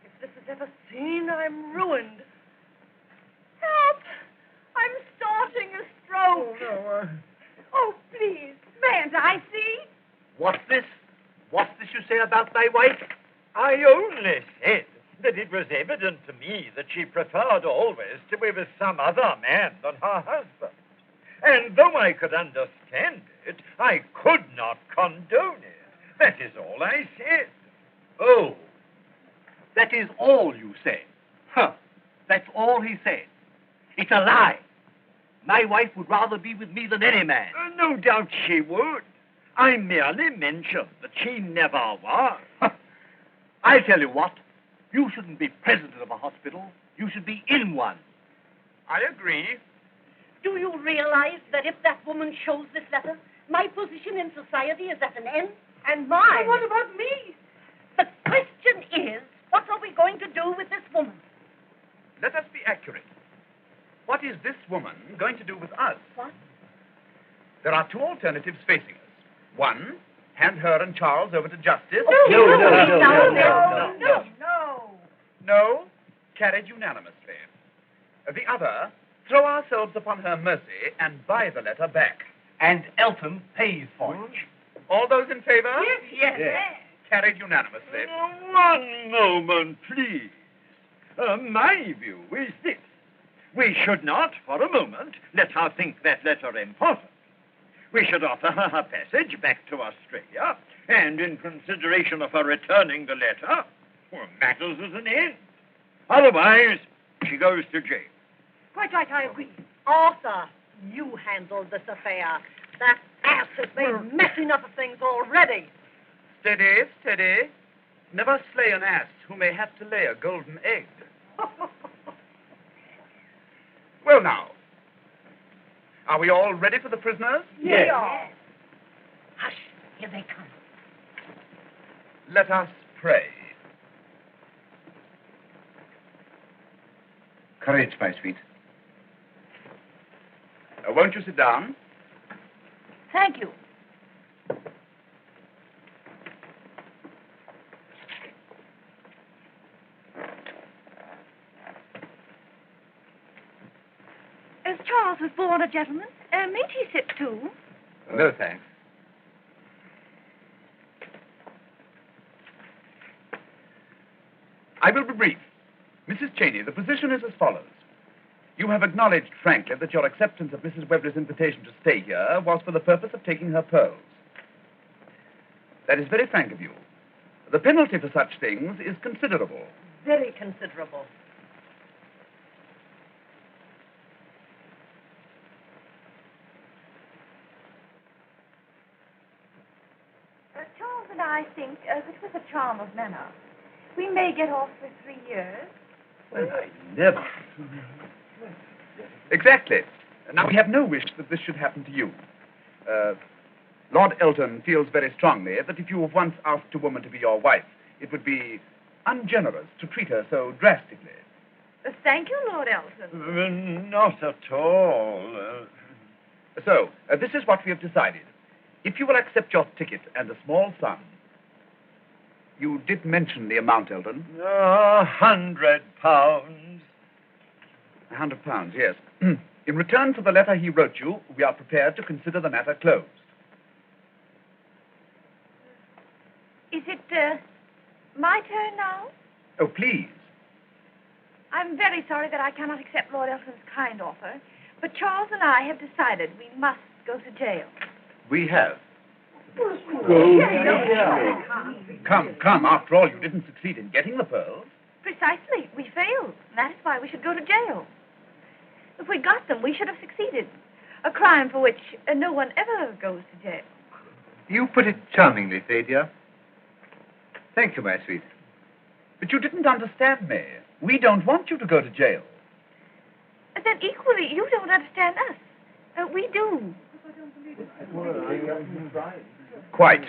if this is ever seen, I'm ruined. Help! I'm starting a stroke. Oh, no, Oh, please, mayn't I see? What's this? What's this you say about my wife? I only said that it was evident to me that she preferred always to be with some other man than her husband. And though I could understand it, I could not condone it. That is all I said. Oh, that is all you said. Huh. That's all he said. It's a lie. My wife would rather be with me than any man. No doubt she would. I merely mentioned that she never was. Huh. I'll tell you what. You shouldn't be president of a hospital. You should be in one. I agree. Do you realize that if that woman shows this letter, my position in society is at an end? And mine? What about me? The question is, what are we going to do with this woman? Let us be accurate. What is this woman going to do with us? What? There are two alternatives facing us. One, hand her and Charles over to justice. No. No, carried unanimously. The other, throw ourselves upon her mercy and buy the letter back. And Elton pays for it. All those in favor? Yes. Carried unanimously. One moment, please. My view is this. We should not, for a moment, let her think that letter important. We should offer her her passage back to Australia, and in consideration of her returning the letter, matters at an end. Otherwise, she goes to jail. Quite right, I agree. Arthur, you handled this affair. That ass has made mess enough of things already. Steady, steady. Never slay an ass who may have to lay a golden egg. Well, now, are we all ready for the prisoners? Yes. Hush, here they come. Let us pray. Courage, my sweet. Won't you sit down? Thank you. As Charles was born a gentleman, mayn't he sit too? No, thanks. I will be brief. Mrs. Cheyney, the position is as follows. You have acknowledged frankly that your acceptance of Mrs. Webley's invitation to stay here was for the purpose of taking her pearls. That is very frank of you. The penalty for such things is considerable. Very considerable. Charles and I think that with a charm of manner, we may get off for 3 years. Well, I never. Exactly. Now, we have no wish that this should happen to you. Lord Elton feels very strongly that if you have once asked a woman to be your wife, it would be ungenerous to treat her so drastically. Thank you, Lord Elton. Not at all. So, this is what we have decided. If you will accept your ticket and a small sum. You did mention the amount, Elton. £100. £100, yes. In return for the letter he wrote you, we are prepared to consider the matter closed. Is it my turn now? Oh, please. I'm very sorry that I cannot accept Lord Elton's kind offer, but Charles and I have decided we must go to jail. We have. Come. After all, you didn't succeed in getting the pearls. Precisely. We failed. That is why we should go to jail. If we got them, we should have succeeded. A crime for which no one ever goes to jail. You put it charmingly, Fay, dear. Thank you, my sweet. But you didn't understand me. We don't want you to go to jail. Then equally, you don't understand us. We do. Quite.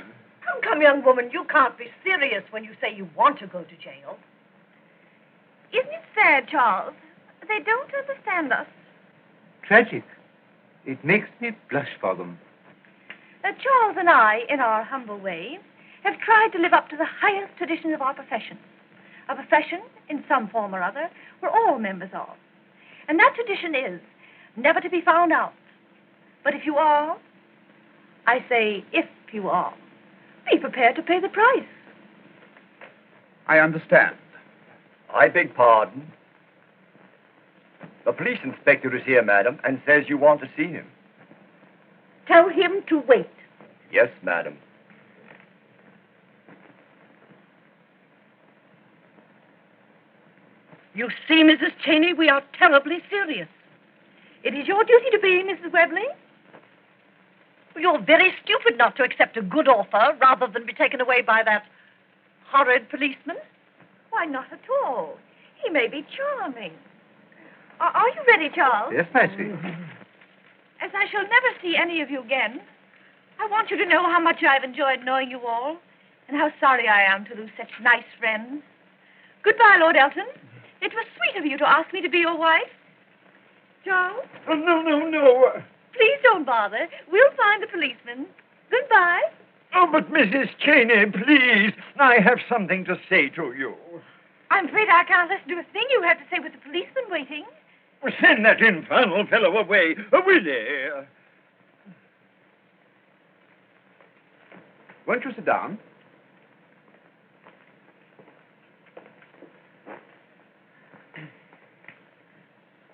Come, young woman, you can't be serious when you say you want to go to jail. Isn't it sad, Charles? They don't understand us. Tragic. It makes me blush for them. Charles and I, in our humble way, have tried to live up to the highest traditions of our profession. A profession, in some form or other, we're all members of. And that tradition is never to be found out. But if you are, I say if you are, be prepared to pay the price. I understand. I beg pardon. The police inspector is here, madam, and says you want to see him. Tell him to wait. Yes, madam. You see, Mrs. Cheyney, we are terribly serious. It is your duty to be, Mrs. Webley. You're very stupid not to accept a good offer rather than be taken away by that horrid policeman. Why, not at all. He may be charming. Are you ready, Charles? Yes, my sweet. As I shall never see any of you again, I want you to know how much I've enjoyed knowing you all, and how sorry I am to lose such nice friends. Goodbye, Lord Elton. It was sweet of you to ask me to be your wife. Charles? Oh, no. Please don't bother. We'll find the policeman. Goodbye. Oh, but Mrs. Cheyney, please. I have something to say to you. I'm afraid I can't listen to a thing you have to say with the policeman waiting. Send that infernal fellow away. Willie. Won't you sit down?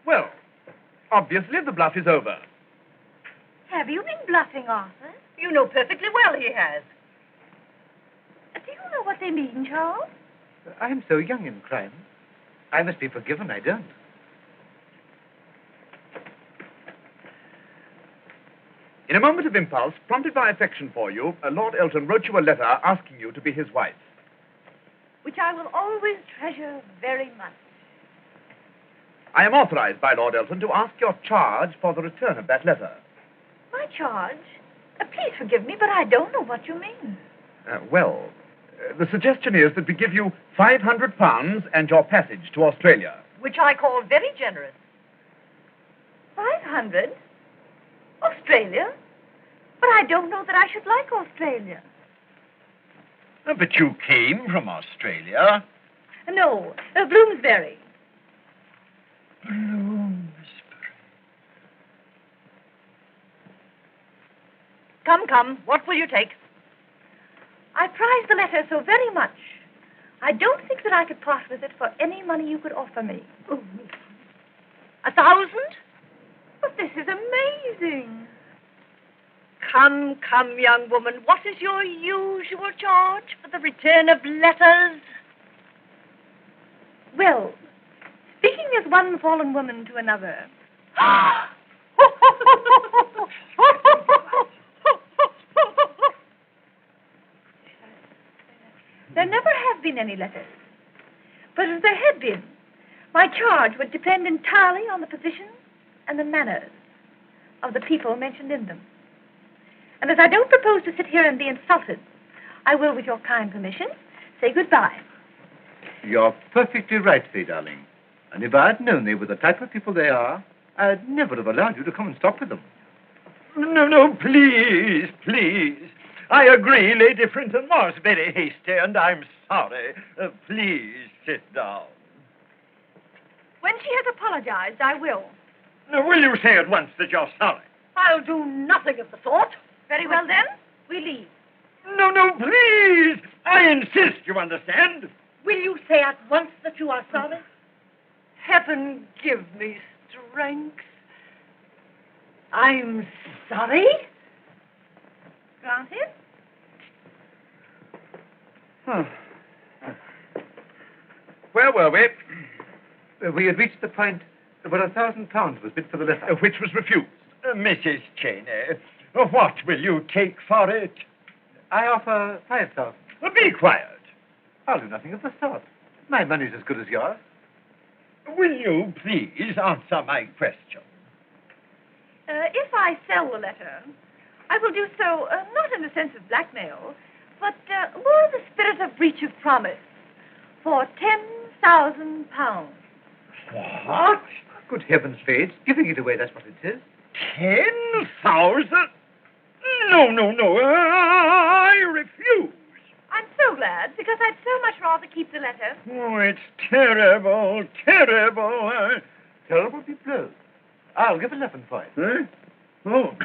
Well, obviously the bluff is over. Have you been bluffing, Arthur? You know perfectly well he has. Do you know what they mean, Charles? I am so young in crime. I must be forgiven, I don't. In a moment of impulse, prompted by affection for you, Lord Elton wrote you a letter asking you to be his wife. Which I will always treasure very much. I am authorized by Lord Elton to ask your charge for the return of that letter. My charge? Please forgive me, but I don't know what you mean. The suggestion is that we give you £500 and your passage to Australia. Which I call very generous. 500? Australia? But I don't know that I should like Australia. But you came from Australia. No, Bloomsbury. Bloomsbury. Come. What will you take? I prize the letter so very much. I don't think that I could part with it for any money you could offer me. 1,000? But this is amazing. Come, young woman. What is your usual charge for the return of letters? Well, speaking as one fallen woman to another. There never have been any letters. But if there had been, my charge would depend entirely on the position and the manners of the people mentioned in them. And as I don't propose to sit here and be insulted, I will, with your kind permission, say goodbye. You're perfectly right, Fay, darling. And if I'd known they were the type of people they are, I'd never have allowed you to come and stop with them. No, please, please. I agree Lady Frinton was very hasty, and I'm sorry. Please sit down. When she has apologized, I will. Now, will you say at once that you're sorry? I'll do nothing of the sort. Very well, then. We leave. No, please. I insist, you understand? Will you say at once that you are sorry? Heaven give me strength. I'm sorry. Granted. Where were we? We had reached the point where £1,000 was bid for the letter. Which was refused. Mrs. Cheyney, what will you take for it? I offer 5,000. Be quiet. I'll do nothing of the sort. My money's as good as yours. Will you please answer my question? If I sell the letter, I will do so not in the sense of blackmail, but more in the spirit of breach of promise for £10,000. What? Good heavens, Fay, it's giving it away, that's what it is. 10,000? No. I refuse. I'm so glad, because I'd so much rather keep the letter. Oh, it's terrible. Terrible be blowed. I'll give 11 for it. Huh? Oh.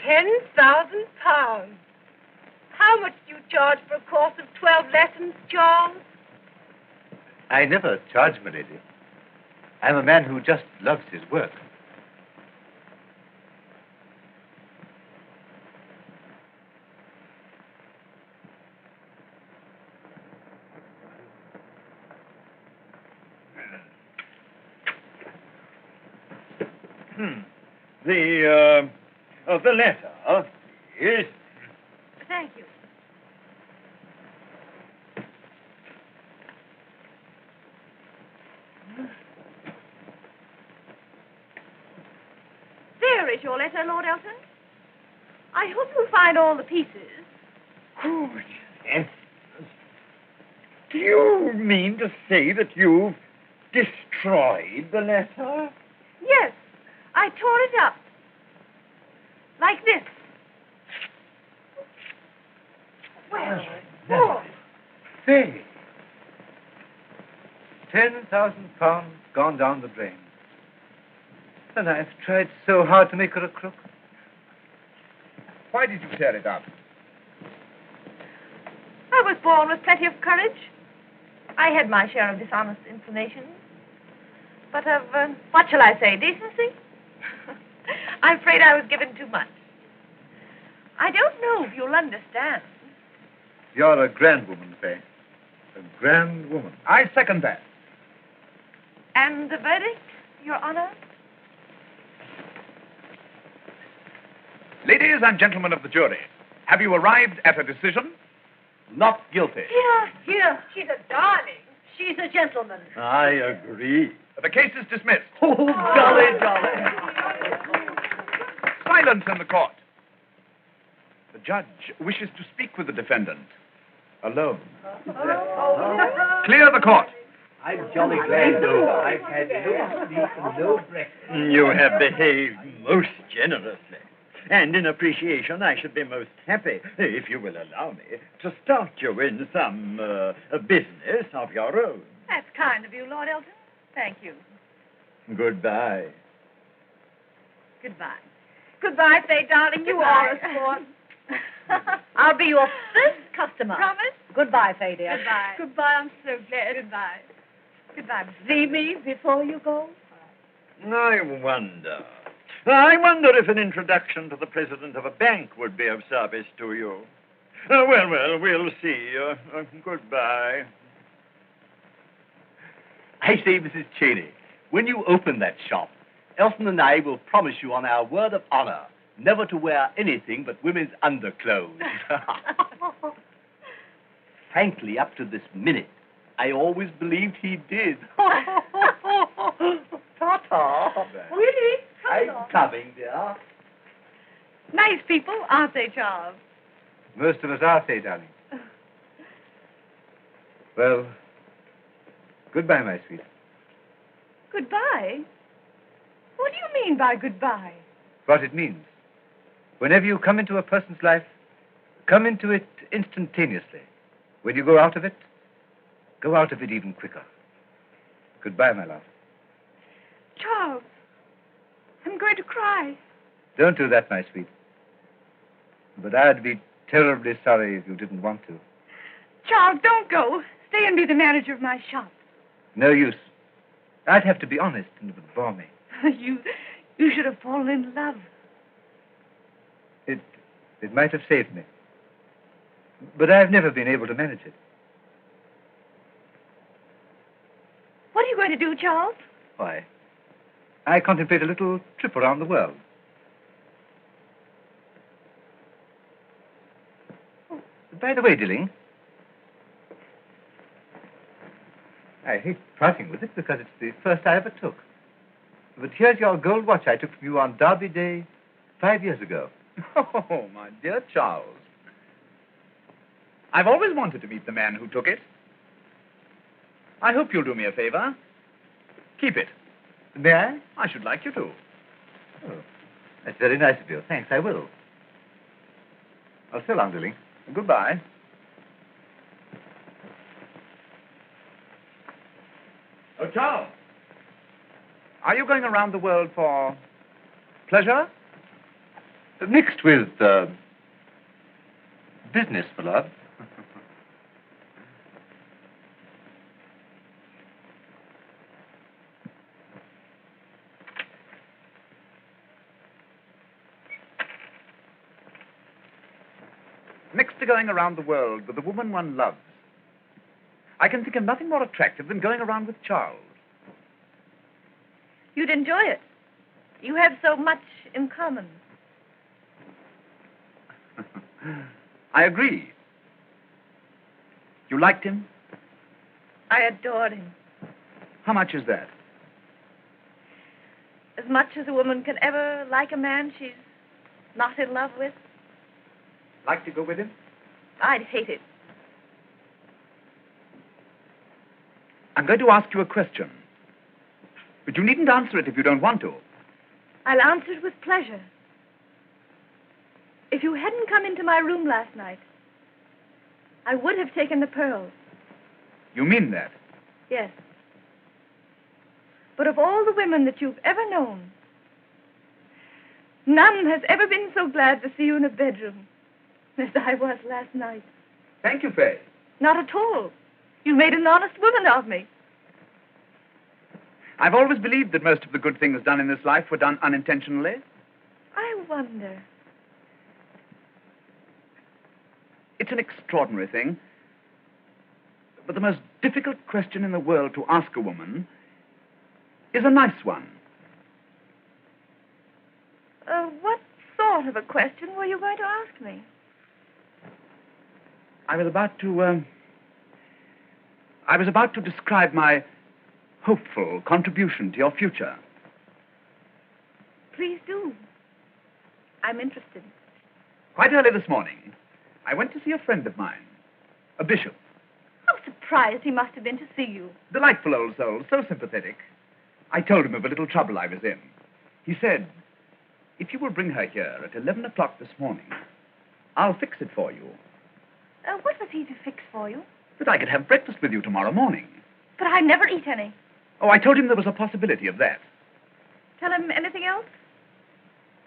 £10,000. How much do you charge for a course of 12 lessons, Charles? I never charge, my lady. I'm a man who just loves his work. The letter is... Thank you. There is your letter, Lord Elton. I hope you'll find all the pieces. Oh, yes. Do you mean to say that you've destroyed the letter? Yes, I tore it up. Like this. Well, oh. Say, £10,000 gone down the drain. And I've tried so hard to make her a crook. Why did you tear it up? I was born with plenty of courage. I had my share of dishonest inclinations. But of, what shall I say, decency? I'm afraid I was given too much. I don't know if you'll understand. You're a grand woman, Fay. A grand woman. I second that. And the verdict, Your Honor? Ladies and gentlemen of the jury, have you arrived at a decision? Not guilty. Here. She's a darling. She's a gentleman. I agree. The case is dismissed. Oh, golly. Silence in the court. The judge wishes to speak with the defendant. Alone. Clear the court. I'm jolly glad, though. I've had no sleep and no breakfast. You have behaved most generously. And in appreciation, I should be most happy, if you will allow me, to start you in some business of your own. That's kind of you, Lord Elton. Thank you. Goodbye. Goodbye. Goodbye, Fay, darling. You are a sport. I'll be your first customer. Promise? Goodbye, Fay, dear. Goodbye. Goodbye, I'm so glad. Goodbye. Goodbye, Mrs. See me before you go? I wonder if an introduction to the president of a bank would be of service to you. Well, we'll see. Goodbye. I say, Mrs. Cheyney, when you open that shop, Elton and I will promise you on our word of honor never to wear anything but women's underclothes. Frankly, up to this minute, I always believed he did. Ta-ta. Really? I'm coming, dear. Nice people, aren't they, Charles? Most of us are, Fay, darling. Well, goodbye, my sweet. Goodbye? What do you mean by goodbye? What it means. Whenever you come into a person's life, come into it instantaneously. When you go out of it even quicker. Goodbye, my love. Charles, I'm going to cry. Don't do that, my sweet. But I'd be terribly sorry if you didn't want to. Charles, don't go. Stay and be the manager of my shop. No use. I'd have to be honest, and it would bore me. You should have fallen in love. It might have saved me. But I've never been able to manage it. What are you going to do, Charles? Why, I contemplate a little trip around the world. Oh, by the way, Dilling, I hate parting with it because it's the first I ever took. But here's your gold watch I took from you on Derby Day 5 years ago. Oh, my dear Charles. I've always wanted to meet the man who took it. I hope you'll do me a favor. Keep it. May I? I should like you to. Oh, that's very nice of you. Thanks, I will. Oh, so long, Dilling. Goodbye. Oh, Charles. Are you going around the world for pleasure? Mixed with business, my love. Next to going around the world with the woman one loves, I can think of nothing more attractive than going around with Charles. You'd enjoy it. You have so much in common. I agree. You liked him? I adored him. How much is that? As much as a woman can ever like a man she's not in love with. Like to go with him? I'd hate it. I'm going to ask you a question. But you needn't answer it if you don't want to. I'll answer it with pleasure. If you hadn't come into my room last night, I would have taken the pearls. You mean that? Yes. But of all the women that you've ever known, none has ever been so glad to see you in a bedroom as I was last night. Thank you, Fay. Not at all. You made an honest woman of me. I've always believed that most of the good things done in this life were done unintentionally. I wonder. It's an extraordinary thing. But the most difficult question in the world to ask a woman is a nice one. What sort of a question were you going to ask me? I was about to describe my hopeful contribution to your future. Please do. I'm interested. Quite early this morning, I went to see a friend of mine, a bishop. How surprised he must have been to see you. Delightful old soul, so sympathetic. I told him of a little trouble I was in. He said, if you will bring her here at 11 o'clock this morning, I'll fix it for you. What was he to fix for you? That I could have breakfast with you tomorrow morning. But I never eat any. Oh, I told him there was a possibility of that. Tell him anything else?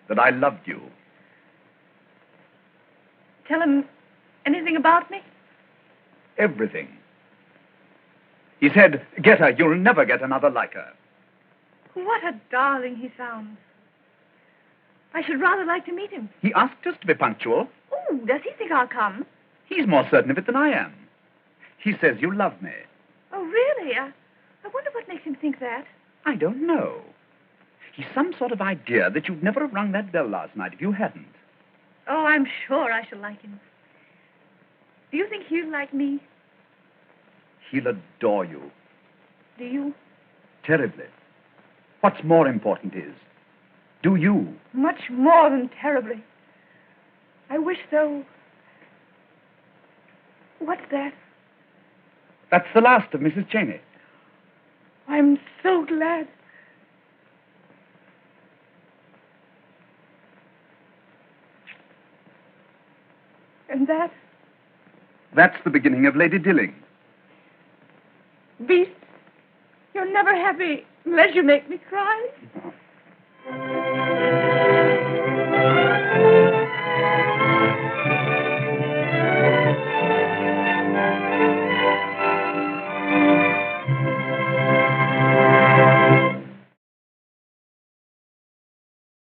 That I loved you. Tell him anything about me? Everything. He said, get her, you'll never get another like her. What a darling he sounds. I should rather like to meet him. He asked us to be punctual. Oh, does he think I'll come? He's more certain of it than I am. He says you love me. Oh, really? I wonder what makes him think that. I don't know. He's some sort of idea that you'd never have rung that bell last night if you hadn't. Oh, I'm sure I shall like him. Do you think he'll like me? He'll adore you. Do you? Terribly. What's more important is, do you? Much more than terribly. I wish so. What's that? That's the last of Mrs. Cheyney. I'm so glad. And that? That's the beginning of Lady Dilling. Beast, you're never happy unless you make me cry.